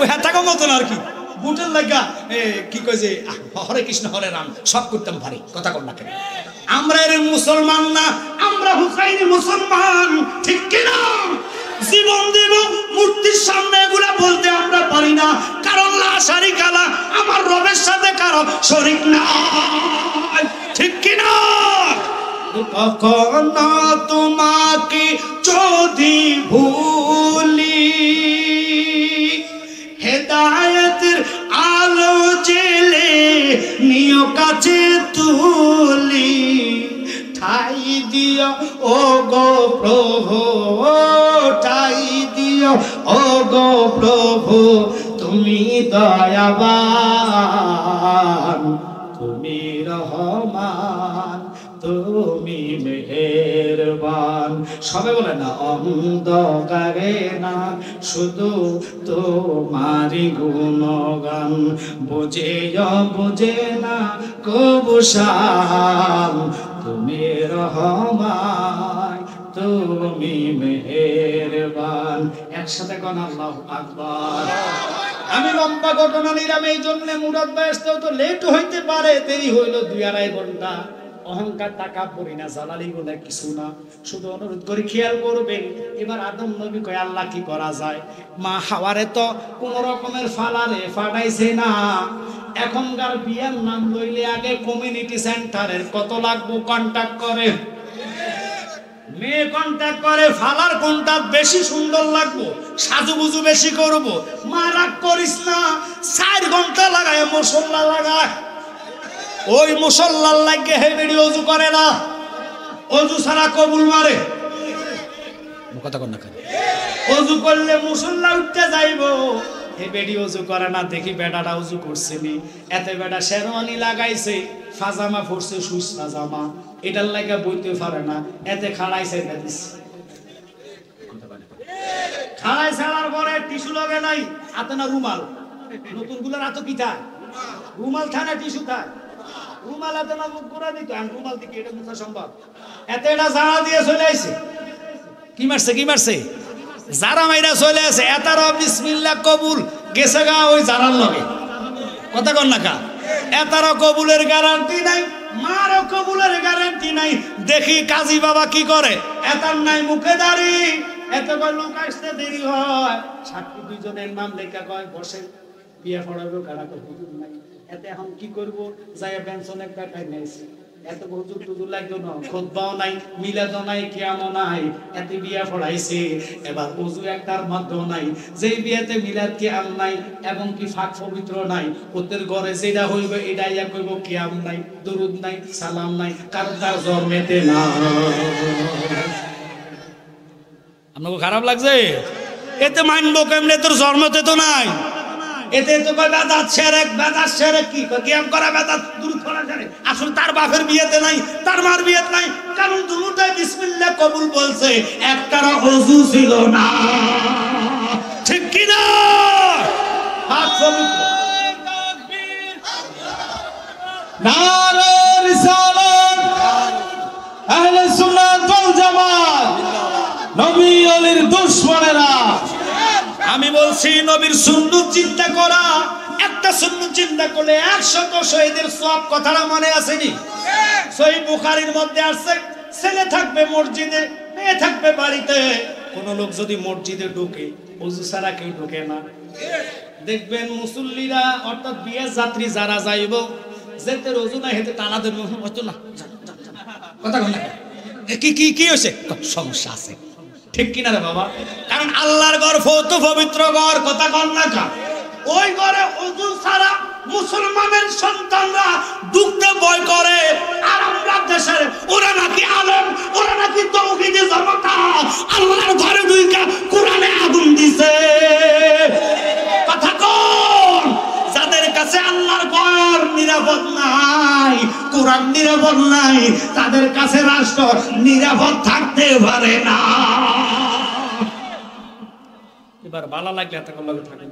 ওই হাতাকো মতন আর কি। বুটের লাগা কি কই যে হরে কৃষ্ণ হরে রাম সব করতাম পারি। কথা কর না কেন? আমরা এর মুসলমান না, আমরা হুসাইনি মুসলমান, ঠিক কি না? জীবন দিব মূর্তির সামনে এগুলা বলতে আমরা পারি না, কারণ লা শারিকা লা, আমার রবের সাথে কারো শরীক নাই, ঠিক কি না? কখনো তোমাকে যদি ভুলি, হেদায়েতের আলো জেলে নিয় কাছে তুলি, ঠাই দিও ও গো প্রভু, ঠাই দিও ও গো প্রভু, তুমি দয়াবান, তুমি রহমান, তুমি মেহেরবান। সবে বলে না অন্ধকারে না শুধু তোমারি গুণগান, বোঝে বোঝে না কবু শাম, তুমি রহমান, তুমি মেহেরবান। একসাথে কোন আল্লাহু আকবার। আমি লম্বা ঘটনা নিলাম এই জন্য, মুরাদ ভাই আসতেও তো লেট হইতে পারে, দেরি হইল 2-2.5 ঘন্টা। অহংকার টাকা পড়ি না, জালালি বলে কিছু না, শুধু অনুরোধ করে খেয়াল করবেন। এবার আদম নবী কয় আল্লাহ কি করা যায়, মা হাওয়ারে তো কোন রকমের ফালারে ফাটাইছে না, এখনকার বিয়ের নাম লইলে আগে কমিউনিটি সেন্টারের কত লাগবো কন্টাক্ট করে, মেয়ে কন্টাক্ট করে, ফালার কোনটা বেশি সুন্দর লাগবো, সাজুগুজু বেশি করবো। মা রাগ করিস না, 4 ঘন্টা লাগায় মুসল্লা লাগায়, ওই মুসল্লার লাগে হে বেড়ি অজু করে না, অজু ছাড়া কবুল মারে, কথা কন না, অজু করলে মুসল্লা উঠতে যাইবো, হে বেড়ি অজু করে না। দেখি বেটাটা অজু করছেনি, এতে বেটা শেরওয়ানি লাগাইছে, ফাজামা পরছে, সুইস ফাজামা, এটার লাগা বইতে পারে না, এতে খাড়াইছে দিস, খাড়াই ছাড়ার পরে টিস্যু লগে নাই, হাতে না রুমাল, নতুন গুলার হাতে কি থাকে রুমাল থানা টিস্যু থাকে, রুমাল হাতে না মুখ করে দিত, আমি রুমাল দিকে এটা মুখা সম্ভব, এতে এটা জাড়া দিয়ে চলে আইছে, কি মারছে কি মারছে, যারা মাইরা চলে আসে, এতার বিসমিল্লাহ কবুল গেছে গা ওই জারার লগে, কথা কন না কা, এতার কবুলের গ্যারান্টি নাই, মারও কবুলের গ্যারান্টি নাই। দেখি কাজী বাবা কি করে, এতার নাই মুখে দাড়ি, এত কয় লোক আসতে দেরি হয়, সাক্ষী 2 জনের নাম লেখা কয় বসে, বিয়ে পড়াবো কারা কয় হুজুর নাই, এতে এখন কি করব, যাই পেনশন একটা টাইম নাইছে, এত হুজুর টুজুর লাগতো না, খুতবাও নাই, মিলাদও নাই, কিয়ামও নাই, এতে বিয়া পড়াইছে, এবার ওযু একটার মধ্যেও নাই, যেই বিয়েতে মিলাদ কিয়াম নাই এবং কি ফাঁক পবিত্র নাই, ওদের ঘরে যেটা হইবে এটাই এক কইব, কিয়াম নাই, দুরুদ নাই, সালাম নাই, কারণ তার জন্মেতে না। আপনাকে খারাপ লাগছে, এতে মানবো কেমনে, তোর জন্মতে তো নাই, এতে তো কয় বেদাত শিরক, বেদাত শিরক কি কিয়াম করা বেদাত, দুরূদ পড়া শিরক, আসলে তার বাপের বিয়েতে নাই, তার মার বিয়েতে নাই, কারণ দুটোই বিসমিল্লাহ কবুল বলছে, একটারও ওযু ছিল না, ঠিক কি না, হাত পবিত্র, তাকবীর, নারে রিসালাত, আহলে সুন্নাত ওয়াল জামাত, নবী আলীর দুশমনেরা। আমি বলছি নবীর সুন্নাত চিন্তা করা, একটা সুন্নাত চিন্তা করলে 100 শহীদের সওয়াব, কথাটা মনে আসেনি? সহিহ বুখারীর মধ্যে আছে, ছেলে থাকবে মসজিদে, মেয়ে থাকবে বাড়িতে, কোন লোক যদি মসজিদে ঢোকে ওযু ছাড়া কেউ ঢোকে না, দেখবেন মুসল্লিরা অর্থাৎ বিয়ের যাত্রী যারা যাইব, যেতে ওযু না হেতে টানা দেবে, হয়তো না, কথা বল না, কি কি কি হইছে, সমস্যা আছে, ঠিক কিনা রে বাবা, কারণ আল্লাহর ঘর ফৌত পবিত্র ঘর, কথা কন না কা, ওই ঘরে ওযু ছাড়া মুসলমানের সন্তানরা ঢুকতে ভয় করে, আর আমরা দেশের ওরা নাকি আলেম, ওরা নাকি তাওহীদের জনতা, আল্লাহর ঘরে ঢুইকা কোরআনে আগুন দিছে, কথা কোন, যাদের কাছে আল্লাহর ঘর নিরাপদ নাই, কোরআন নিরাপদ নাই, তাদের কাছে রাষ্ট্র নিরাপদ থাকতে পারে না। এবার ভালো লাগলে এত লগে থাকেন,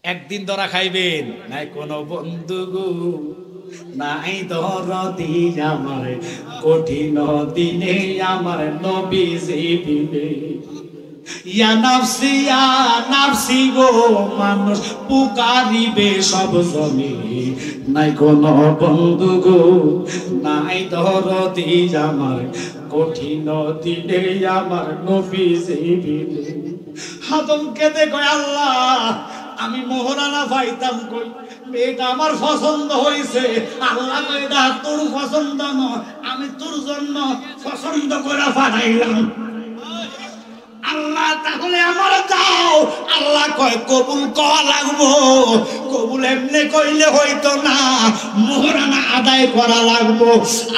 একদিন ধরা খাইবেন নাই কোন বন্ধু গো, নাই দরদি আমার কঠিন দিনে আমার নবীজি বিনে, ইয়া নাফসি গো মানুষ পুকারিবে সব জনে, নাই কোন বন্ধু গো, নাই দরদি আমার কঠিন দিনে আমার নবীজি বিনে। আদমকে দেখো আল্লাহ আমি মোহরানা পাইতাম কই? মেয়েটা আমার পছন্দ হয়েছে, আল্লাহ কই এটা তোর পছন্দ নয়, আমি তোর জন্য পছন্দ করে পাঠাইলাম। আল্লাহ তাহলে আমার দাও। আল্লাহ কয় কবুল কওয়া লাগবো, কবুল এমনি কইলে হইতো না, মোহরানা আদায় করা লাগবো।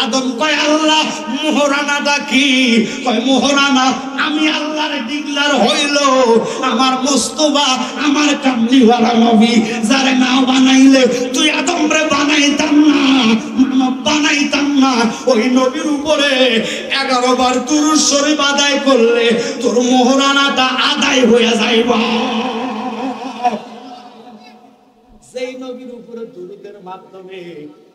আদম কয় আল্লাহ মোহরানাটা কি? কয় মোহরানা আমি আল্লাহর ডিক্লার হইল আমার মুস্তাফা আমার কামলিওয়ালা নবী, যারে না বানাইলে তুই আদমরে বানাইতাম না, বানাইতাম না। ওই নবীর উপরে 11 বার দুরূদ শরীফ আদায় করলে তোর মোহরানাটা আদায় হয়ে যাইবা। সেই নবীর উপরে দুরূদের মাধ্যমে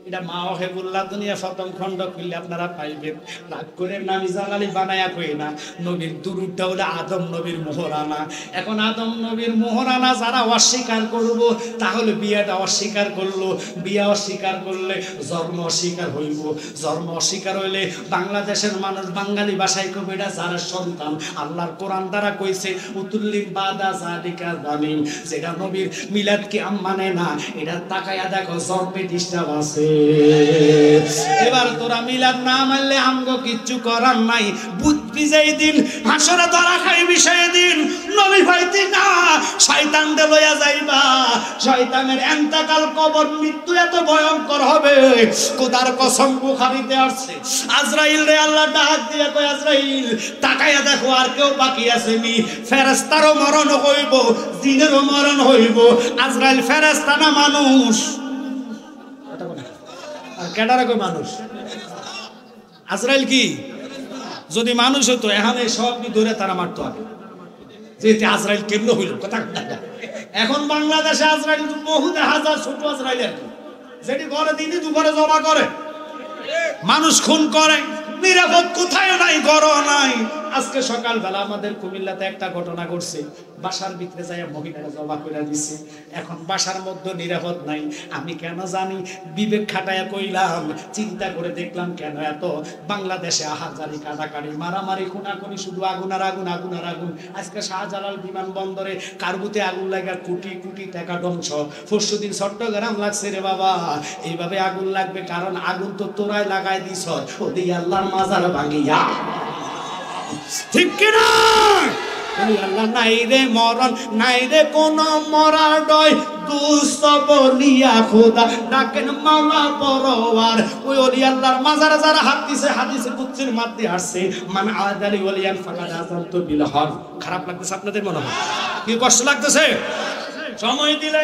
এটা মা ওহেবুল্লাহ দুনিয়া প্রথম খণ্ড খুললে আপনারা পাইবেন। রাগ করে নামি জালালি বানায়া কই না, নবীর দুরূদটা হলো আদম নবীর মোহরানা। এখন আদম নবীর মোহরানা যারা অস্বীকার করব, তাহলে বিয়াটা অস্বীকার করলো, বিয়া অস্বীকার করলে জন্ম অস্বীকার হইব, জন্ম অস্বীকার হইলে বাংলাদেশের মানুষ বাঙালি ভাষায় কবে এটা যারা সন্তান। আল্লাহর কোরআন দ্বারা কইছে উতুল্লিম বাদা জালিকা জামিন, যেটা নবীর মিলাদ কি মানে না, এটা তাকায়া দেখো জন্মে ডিস্টার্ব আছে। এবার তোরা মিলাদ না মানলে আমগো কিচ্ছু করার নাই। বুঝবি যেই দিন হাসরে ধরা খাইবি সেই দিন নবী পাইতি না, শয়তান দে লইয়া যাইবা। শয়তানের এন্তাকাল কবর মৃত্যু এত ভয়ঙ্কর হবে, খোদার কসম বুখারীতে আসছে। আজরাইল রে আল্লাহ ডাক দিয়ে কয় আজরাইল তাকায়া দেখো আর কেউ বাকি আসেনি। ফেরেশতারও মরণ হইব, জিনেরও মরণ হইব। আজরাইল ফেরেশতা না মানুষ? আর কেডারা কই মানুষ? আজরাইল কি যদি মানুষ হতো এখানে সব ধরে তারা মারতো আগে, যে আজরাইল কেমন হইল কথা। এখন বাংলাদেশে আজরাইল বহু হাজার ছোট আজরাইল আর কি, যেটি ঘরে দিনই দুপুরে জমা করে, মানুষ খুন করে, নিরাপদ কোথায় নাই, ঘর নাই। আজকে সকালবেলা আমাদের কুমিল্লাতে একটা ঘটনা ঘটছে, বাসার ভিতরে যাইয়া মহিলারা জমা করে দিছে। এখন বাসার মধ্যে নিরাপদ নাই। আমি কেন জানি বিবেক খাটাইয়া কইলাম, চিন্তা করে দেখলাম কেন এত বাংলাদেশে আহাজারি কাটাকাটি মারামারি খুনাখুনি, শুধু আগুন আর আগুন, আগুন আর আগুন। আজকে শাহজালাল বিমানবন্দরে কার্বুতে আগুন লাগা কোটি কোটি টাকা ধ্বংস। পরশুদিন চট্টগ্রাম লাগছে রে বাবা। এইভাবে আগুন লাগবে কারণ আগুন তো তোরাই লাগাই দিছ, ওদি আল্লাহর মাজার ভাঙিয়া, ঠিক কিনা? আল্লাহ নাই রে মরণ, নাই রে কোন মরার ডয়, দুস্থ বলিয়া খোদা ডাকেন মাওলা পরওয়ার। ওই ওলি আল্লাহর মাজারে যারা হাত দিছে, হাদিসে কুদসির মধ্যে আসছে মান আদালি ওলিয়ান ফাকাদ আযানতু বিল হক। খারাপ লাগতেছে আপনাদের মনে হয়? কি কষ্ট লাগতেছে? সময় দিলে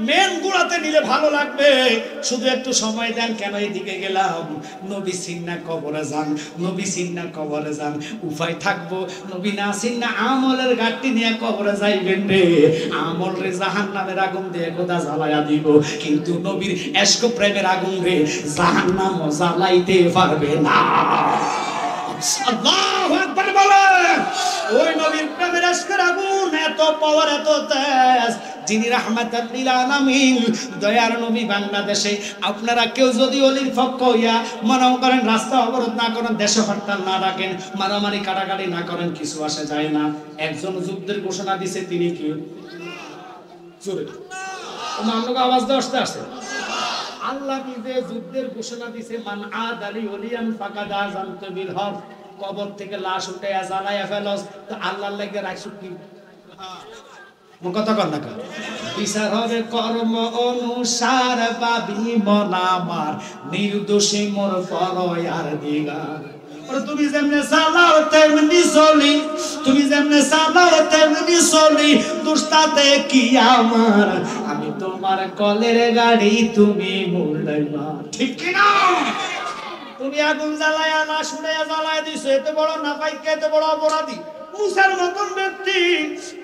মেন গুড়াতে নিলে ভালো লাগবে, শুধু একটু সময় দেন। কেন এদিকে গেলাম? নবী সিন্না কবরে যান, নবী সিন্না কবরে যান, উপায় থাকবো। নবী না সিন্না আমলের গাড়ি নিয়ে কবরে যাইবেন রে, আমল রে জাহান্নামের আগুন দিয়ে খোদা জ্বালায়া দিব, কিন্তু নবীর এশক প্রেমের আগুন রে জাহান্নাম জ্বালাইতে পারবে না। আল্লাহু আকবার বলেন। ওই নবীর প্রেমের এশকের আগুন এত পাওয়ার, এত তেজ, যিনি রাহমাতাল লিল আলামিন, দয়ার নবী। বাংলাদেশে আপনারা কেউ যদি অলির পক্ষ হইয়া মনে করেন, রাস্তা অবরোধ না করেন, দেশে হরতাল না রাখেন, মারামারি কাটাকাটি না করেন, কিছু আসে যায় না। একজন যুদ্ধের ঘোষণা দিছে, তিনি কি জোরে আমলোক আওয়াজ দিয়ে আসতে আসে। আল্লাহ নিজে যুদ্ধের ঘোষণা দিছে, মান আদালি ওলিয়ান ফাকাদ আযানতু বিল হক। কবর থেকে লাশ উঠে জ্বালায়া ফেলস, তো আল্লাহর লাগি রাখছ কি? কথা কর না কেন? বিচার হবে কর্ম অনুসার, বাবি মনামার নির্দোষী মোর পরয়ার দিগার। তুমি যেমনে চালাও তেমনি চলি, তুমি যেমনে চালাও তেমনি চলি, দুষ্টাতে কি আমার? আমি তোমার কলের গাড়ি, তুমি মোর ড্রাইভার, ঠিক কিনা? তুমি আগুন জ্বালায়া না শুনে জ্বালায় দিছো, এত বড় নাপাইক, এত বড় অপরাধী। মুসার মতন ব্যক্তি,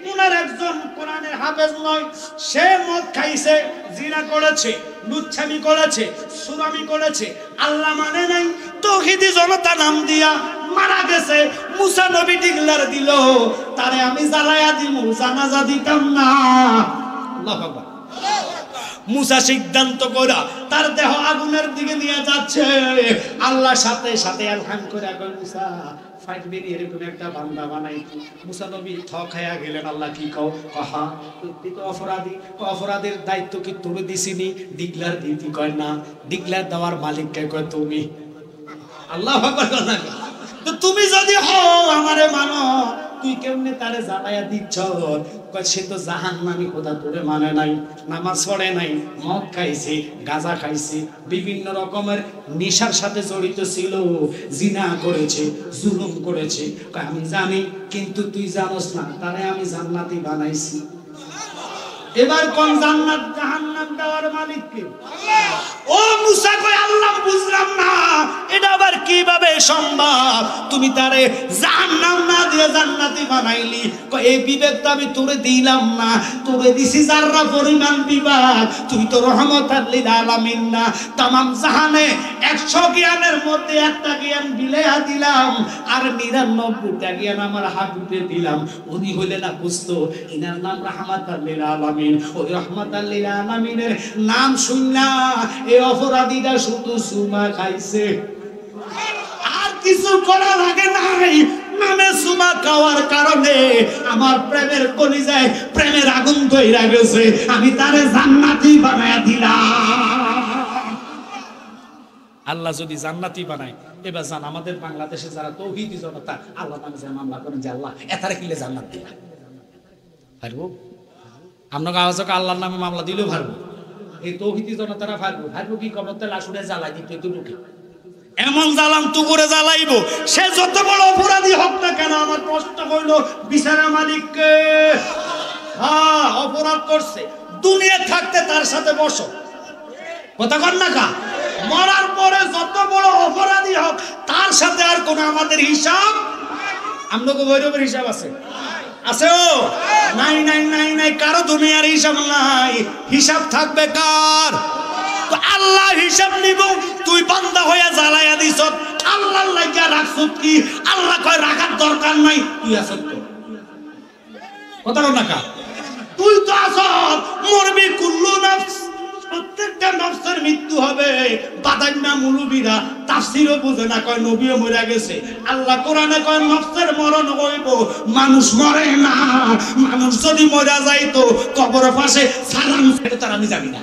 উনার একজন কোরআনের হাফেজ নয়, সে মদ খাইছে, জিনা করেছে, লুচ্ছামি করেছে, সুরামি করেছে, আল্লাহ মানে নাই, তৌহিদি জনতা নাম দিয়া মারা গেছে। মুসা নবী ডিক্লার দিল, তারে আমি জ্বালায়া দিমু, জানাজা দিতাম না। আল্লাহু আকবার। মুসা সিদ্ধান্ত করা তার দেহ আগুনের দিকে নিয়ে যাচ্ছে, আল্লাহ সাথে সাথে আলহাম করে কই, মুসা ফাইটবেন এরকম একটা বান্দা বানাইতো। মুসা নবী খায়া গেলেন, আল্লাহ কি কও? কহা তুই তো অপরাধী, অপরাধের দায়িত্ব কি তুমি দিছিনি? ডিক্লার দিতি কয় না, ডিক্লার দেওয়ার মালিককে কয় তুমি। আল্লাহ আকবার। তো তুমি যদি হও আমারে মানো, তুই কেমনে তারে জ্বালায়া দিচ্ছ? সে তো জাহান্নামী, খোদা তোরে মানে নাই, নামাজ পড়ে নাই, মদ খাইছে, গাঁজা খাইছে, বিভিন্ন রকমের নেশার সাথে জড়িত ছিল, জিনা করেছে, জুলুম করেছে। আমি জানি, কিন্তু তুই জানোস না, তারে আমি জান্নাতি বানাইছি। এবার কোন জান্নাত জাহান্নাম দেওয়ার মালিক কে? ও মুসা কয় আল্লাহ বুঝলাম না, এটা আবার কিভাবে সম্ভব? তুমি তারে জাহান্নাম না দিয়ে জান্নাতি বানাইলি। কয় এই বিবেকটা আমি তোরে দিলাম না, তোরে দিছি যাররা পরিমাণ বিভাগ। তুই তো রহমতাল লিল আলামিন না, तमाम জাহানে 100 জ্ঞানের মধ্যে একটা জ্ঞান বিলাইয়া দিলাম, আর 99টা জ্ঞান আমার হাবিবে দিলাম। উনি হইলেন না বুঝতো, ইনার নাম রহমতাল লিল আলামিন। ওই রহমতাল লিল আলামিনের নাম শুননা এই অপরাধীরা শুধু সুমা খাইছে, আর কিছু করা লাগে নাই। নামে সুমা খাওয়ার কারণে আমার প্রেমের কলিজায় প্রেমের আগুন ধইরা গেছে, আমি তারে জান্নাতি বানায়া দিলাম। আল্লাহ যদি জান্নাতি বানায়, এবার জান আমাদের বাংলাদেশে যারা তৌহিদি জনতা আল্লাহ নামে যে মামলা করেন যে আল্লাহ এতারে কিলে জান্নাত দিলা, পারবো? আপনাকে আওয়াজকে আল্লাহর নামে মামলা দিলেও পারবো। এই তৌহিদি জনতারা পারবো কি কবরতে লাশুরে জ্বালাই দিতে দুটোকে এমন জ্বালাম তু করে জ্বালাইবো। সে যত বড় অপরাধী হোক না কেন, আমার প্রশ্ন হইল বিচারের মালিককে। হ্যাঁ, অপরাধ করছে, দুনিয়া থাকতে তার সাথে বসো, কথা কর না কা? মরার পরে যত বড় অপরাধী হোক তার সাথে আর কোন আমাদের হিসাব, আমনকে ভৈরবের হিসাব আছে? আছে ও নাই নাই নাই নাই, কারো দুনিয়ার হিসাব নাই। হিসাব থাকবে কার? তো আল্লাহ হিসাব নিব। তুই বান্দা হইয়া জ্বালাইয়া দিছ, আল্লাহর লাগিয়া রাখছত কি? আল্লাহ কয় রাখার দরকার নাই, তুই আসত তো কথা না কা? তুই তো আসত, মরবি কুল্লু নাফস, প্রত্যেকটা নফসের মৃত্যু হবে। বাদান্না মুলুবিরা তাফসীরও বুঝে না, কয় নবীও মরে গেছে। আল্লাহ কোরআনে কয় নফসের মরণ হইব, মানুষ মরে না। মানুষ যদি মরে যাইতো কবরের পাশে সালাম, সেটা তার আমি জানি না।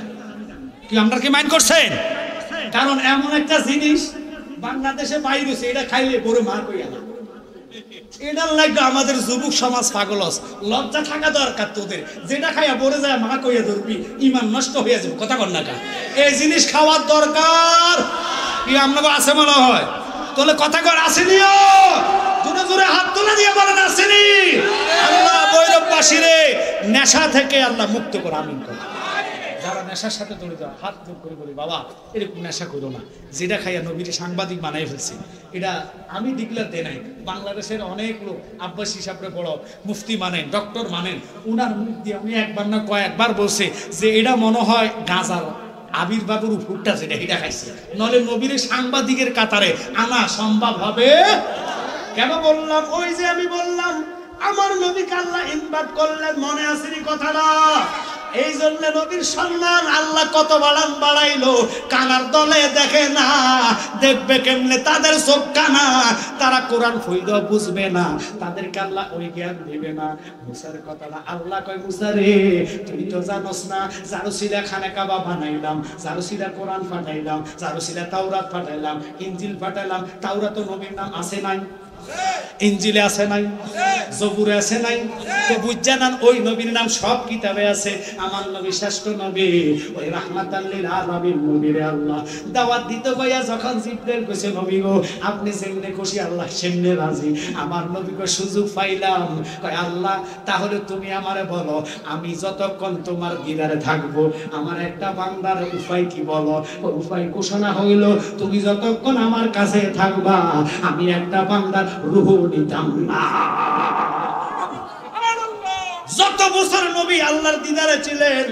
কি আমরা কি মাইন্ড করছেন? কারণ এমন একটা জিনিস বাংলাদেশে বাইরে হইছে, এটা খাইলে বড় মার কইয়া না। এটার লাগে আমাদের যুবক সমাজ পাগল আছে। লজ্জা থাকা দরকার তোদের, যেটা খাইয়া পড়ে যায় মা কইয়া ধরবি, ইমান নষ্ট হইয়া যাবে, কথা কর না কা? এই জিনিস খাওয়ার দরকার কি আপনাকে আছে মনে হয়? তাহলে কথা কর আসেনিও, জোরে জোরে হাত তুলে দিয়ে বলেন আসেনি। আল্লাহ বৈরববাসীরে নেশা থেকে আল্লাহ মুক্ত কর, আমিন কর। যারা নেশার সাথে জড়িত হাত জোর করে বলি, বাবা এরকম নেশা করো না। যেটা খাইয়া নবীর সাংবাদিক বানাই ফেলছে, এটা আমি ডিক্লার দেয় নাই। বাংলাদেশের অনেক লোক আব্বাস হিসাবে বড় মুফতি মানেন, ডক্টর মানেন, উনার মুখ দিয়ে উনি একবার না কয়েকবার বলছে যে এটা মনে হয় গাঁজার আবির্ভাবের উপরটা, যেটা এটা খাইছে। নলে নবীর সাংবাদিকের কাতারে আনা সম্ভব হবে? কেন বললাম? ওই যে আমি বললাম আমার নবীকে আল্লাহ ইনভাইট করলেন, মনে আসেনি কথাটা? এই জন্য নবীর সম্মান আল্লাহ কত বাড়াইলো। কানার দলে দেখে না, দেখবে কেমনে? তাদের চোখ কানা, তারা কোরআন ফইলেও বুঝবে না, তাদেরকে আল্লাহ ওই জ্ঞান দিবে না। মুসার কথাটা আল্লাহ কয়, মুসা রে তুই তো জানোস না, জারুসিলা খানে কাবা বানাইলাম, জারুসিলা কোরআন পাঠাইলাম, জারুসিলা তাওরাত পাঠাইলাম, ইনজিল পাঠাইলাম। তাওরাত নবীর নাম আছে নাই? ইনজিলে আছে নাই? জবুরে আছে নাই? তো বুঝছেন ওই নবীর নাম সব কিতাবে আছে। আমার নবী শ্রেষ্ঠ নবী, ওই রাহমাতাল লিল আলামিন নবীরে আল্লাহ দাওয়াত দিতে গিয়া যখন জিবরাইল কইছে, নবী গো আপনি যেমনে খুশি আল্লাহ সেমনে রাজি। আমার নবীকে সুযোগ পাইলাম, কয় আল্লাহ তাহলে তুমি আমারে বলো, আমি যতক্ষণ তোমার দিদারে থাকবো আমার একটা বান্দার উপায় কি বলো? উপায় ঘোষণা হইল, তুমি যতক্ষণ আমার কাছে থাকবা আমি একটা বান্দার রূহ নিতাম না। যত বছর নবী আল্লাহর দিদারে ছিলেন,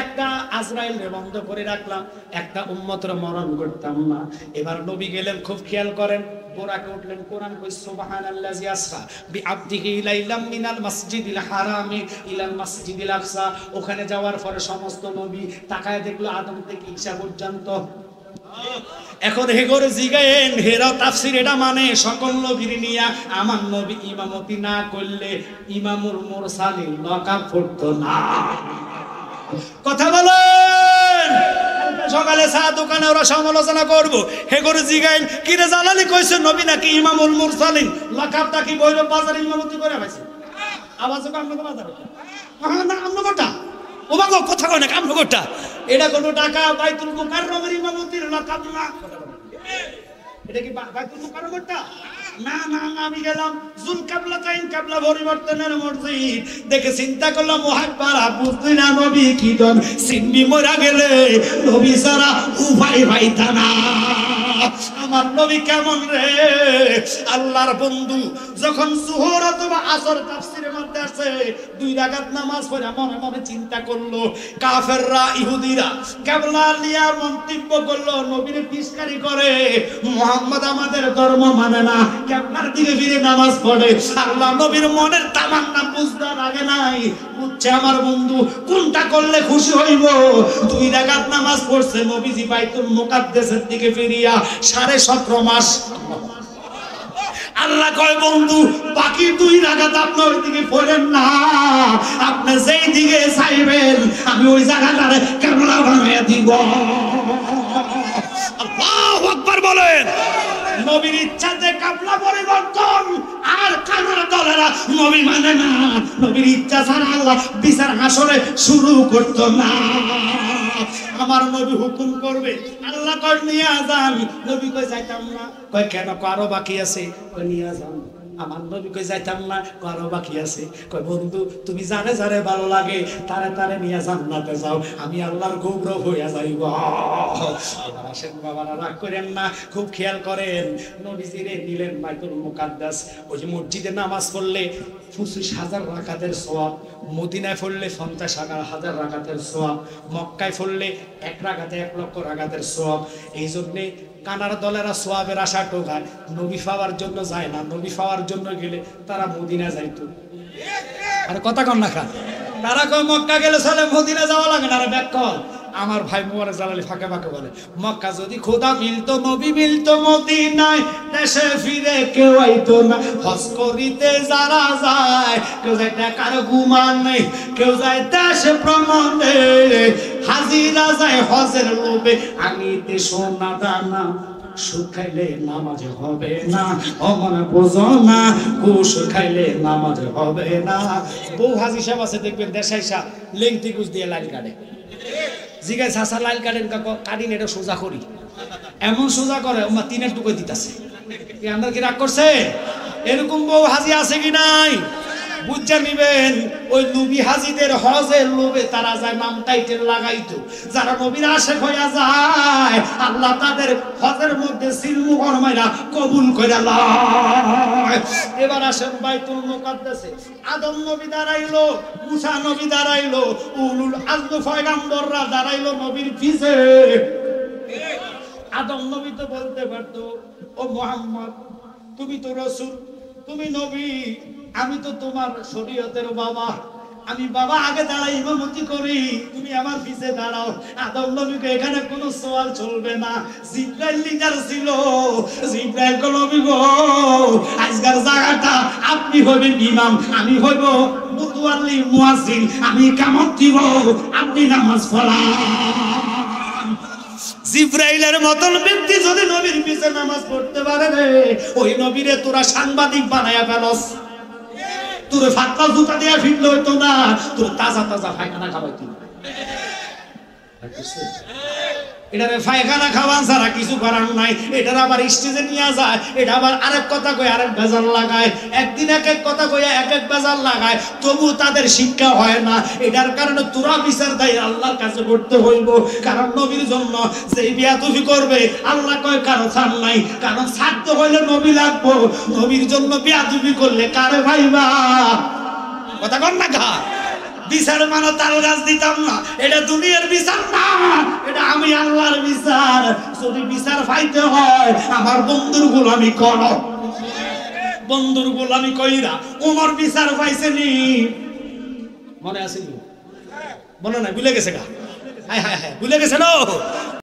একটা আজরাইলরে বন্ধ করে রাখলাম, একটা উম্মতের মরণ করতাম না। এবার নবী গেলেন, খুব খেয়াল করেন, বোরাকে উঠলেন, কোরআন কই সুবহানাল্লাযী আসরা বিআবদিহি লাইলাম মিনাল মাসজিদিল হারামি ইলাল মাসজিদিল আকসা। ওখানে যাওয়ার পরে সমস্ত নবী তাকায় দেখলো আদম থেকে ঈসা পর্যন্ত এখন হেগরে জিগায়েন হেরা তাফসীর এটা মানে সকল নবীর নিয়া আমার নবী ইমামতি না করলে ইমামুল মুরসালিন লকাব পড়তো না। কথা বলেন। সকালে চা দোকানে ওরা সমালোচনা করব, হেগরে জিগায়েন কি রে জালালি কইছে নবী নাকি ইমামুল মুরসালিন লকাবটা কি বৈরব বাজারে ইমামতি করে পাইছে? আওয়াজ কম না বাজারে না আমনগরটা ও বাবা কথা কয় না আমনগরটা এটা কোনো টাকা বাইতুল মুকাররমের ইমামতির লকাব না। এটা কি বাইতুল মুকাররমটা? না না না, আমি গেলাম জুলকাবলাতাইন কাবলা পরিবর্তনের মসজিদ দেখে চিন্তা করলাম মুহাব্বারা বুঝলি না নবী কি দন সিন্নি মরা গেলে নবী সারা উপায় পাইতা না। আমার নবী কেমন রে আল্লাহর বন্ধু যখন zuhur অথবা আসর তাফসীরের মধ্যে আছে 2 রাকাত নামাজ পড়ে মনে মনে চিন্তা করলো কাফেররা ইহুদিরা কিবলা নিয়ে মন্তব্য করলো নবীর তিরস্কারি করে মুহাম্মদ আমাদের ধর্ম মানে না কিবলার দিকে ফিরে নামাজ পড়ে। আল্লাহ নবীর মনের তামান্না বুঝবার আগে নাই বুঝছে আমার বন্ধু কোনটা করলে খুশি হইব। 2 রাকাত নামাজ পড়ছে নবীজি বাইতুল মুকাদ্দাসের দিকে ফিরিয়া 17.5 মাস। আল্লাহ কয় বন্ধু বাকি 2 রাকাত আপনি ওই দিকে পড়েন না, আপনি যেই দিকে চাইবেন আমি ওই জায়গাটারে কিবলা বানাইয়া দিব। আল্লাহু আকবার বলেন। নবীর ইচ্ছাতে কিবলা পরিবর্তন আর কানার দলেরা নবী মানে না, নবীর ইচ্ছা ছাড়া আল্লাহ বিচার হাসরে শুরু করতো না। আমার নবী হুকুম করবে আল্লাহ কয় নিয়ে যান, নবী কই যাইতাম না, কয় কেন আরো বাকি আছে, কই নিয়ে যান। আমার নবী কই যাইতাম না, আরো বাকি আছে, কয় বন্ধু তুমি জানে যারে ভালো লাগে তারে তারে নিয়ে জান্নাতে যাও, আমি আল্লাহর গৌরব হইয়া যাইব। আসেন বাবারা রাগ করেন না, খুব খেয়াল করেন নবীজিরে নিলেন বাইতুল মুকাদ্দাস। ওই যে মসজিদে নামাজ পড়লে 25,000 রাকাতের সওয়াব, মদিনায় পড়লে 50,000 রাকাতের সওয়াব, মক্কায় পড়লে 1 রাকাতে 1 লক্ষ রাকাতের সওয়াব। এই জন্যে কানার দলেরা সওয়াবের আশা টোকায়, নবী পাওয়ার জন্য যায় না, নবী পাওয়ার জন্য গেলে তারা মদিনা যাইতো। আর কথা কন না খান, তারা কয় মক্কা গেলে চলে মদিনা যাওয়া লাগে না। আর ব্যাখ্যা আমার ভাই মোবারক জালালি ফাঁকে ফাঁকে বলে মক্কা যদি খোদা মিলতো নবী মিলতো মদিনায় দেশে ফিরে কেউ আইতো না। হজ করিতে যারা যায় কেউ যায় টাকার গুমান নেই, কেউ যায় দেশে ভ্রমণে, হাজিরা যায় হজের লোভে আনিতে সোনা দানা। সুদ খাইলে নামাজ হবে না, অমনে বোঝো না, ঘুষ খাইলে নামাজ হবে না। বউ হাজি সাহেব আছে দেখবেন দেশাইসা লেংটি ঘুষ দিয়ে লাইল কাটে, জিগায় ছাসা লাইল কাটেন কাটিন এটা সোজা করি, এমন সোজা করে ওমা 3 টুকরো দিতেছে। আমরা কি রাগ করছে? এরকম বউ হাজি আছে কি নাই বুঝা নিবেন। ওই নবী হাজিদের হজের লোভে তারা যায় নাম টাইটেল লাগাইতো, যারা নবীর আশেক হইয়া যায় আল্লাহ তাদের হজের মধ্যে সিলমুহর মাইরা কবুল কইরা লয়। এবার আসেন বাইতুল মুকাদ্দাসে আদম নবী দাঁড়াইলো, মুসা নবী দাঁড়াইলো, উলুল আজম পয়গম্বররা দাঁড়াইলো নবীর পিছে। আদম নবী তো বলতে পারতো ও মুহাম্মদ তুমি তো রাসূল, তুমি নবী, আমি তো তোমার শরীয়তের বাবা, আমি বাবা আগে দাঁড়াই ইমামতি করি, তুমি আমার পিছে দাঁড়াও। আদম নবীকে এখানে কোনো সওয়াল চলবে না। জিবরাইল লিডার ছিল, জিবরাইল নবী গো আজকের জায়গাটা আপনি হইবেন ইমাম, আমি হইব মুতওয়াল্লি মুয়াজ্জিন, আমি কামত দিব, আপনি নামাজ পড়ান। জিবরাইলের মতন ব্যক্তি যদি নবীর পিছে নামাজ পড়তে পারে রে, ওই নবীরে তোরা সাংবাদিক বানায়া ফেলস, তোর ফাটলা জুতা দিয়া ফিরলে হইতো না, তোর তাজা তাজা পায়খানা খাওয়াইতো। এটারে পায়খানা খাওয়ান ছাড়া কিছু করার নাই। এটার আবার স্টেজে নিয়ে যায়, এটা আবার আরেক কথা কই আরেক বেজাল লাগায়, একদিন এক এক কথা কইয়া এক এক বেজাল লাগায়, তবু তাদের শিক্ষা হয় না। এটার কারণে তোরা বিচার দায়ী আল্লাহর কাছে করতে হইব। কারণ নবীর জন্য যেই বিয়াদবি করবে আল্লাহ কয় কারো ছাড় নাই, কারণ ছাড়তে হইলে নবী লাগবো। নবীর জন্য বিয়াদবি করলে কারে ভাইবা? কথা কন না খা বিচার মানে তাল গাছ দিতাম না, এটা দুনিয়ার বিচার না, এটা আমি আল্লাহর বিচার। যদি বিচার পাইতে হয় আমার বন্ধুর গোলামি করো, বন্ধুর গোলামি কইরা ওমর বিচার পাইছে নি মনে আছে? মনে নাই, ভুলে গেছে গা, হায় হায় হায় ভুলে গেছে না।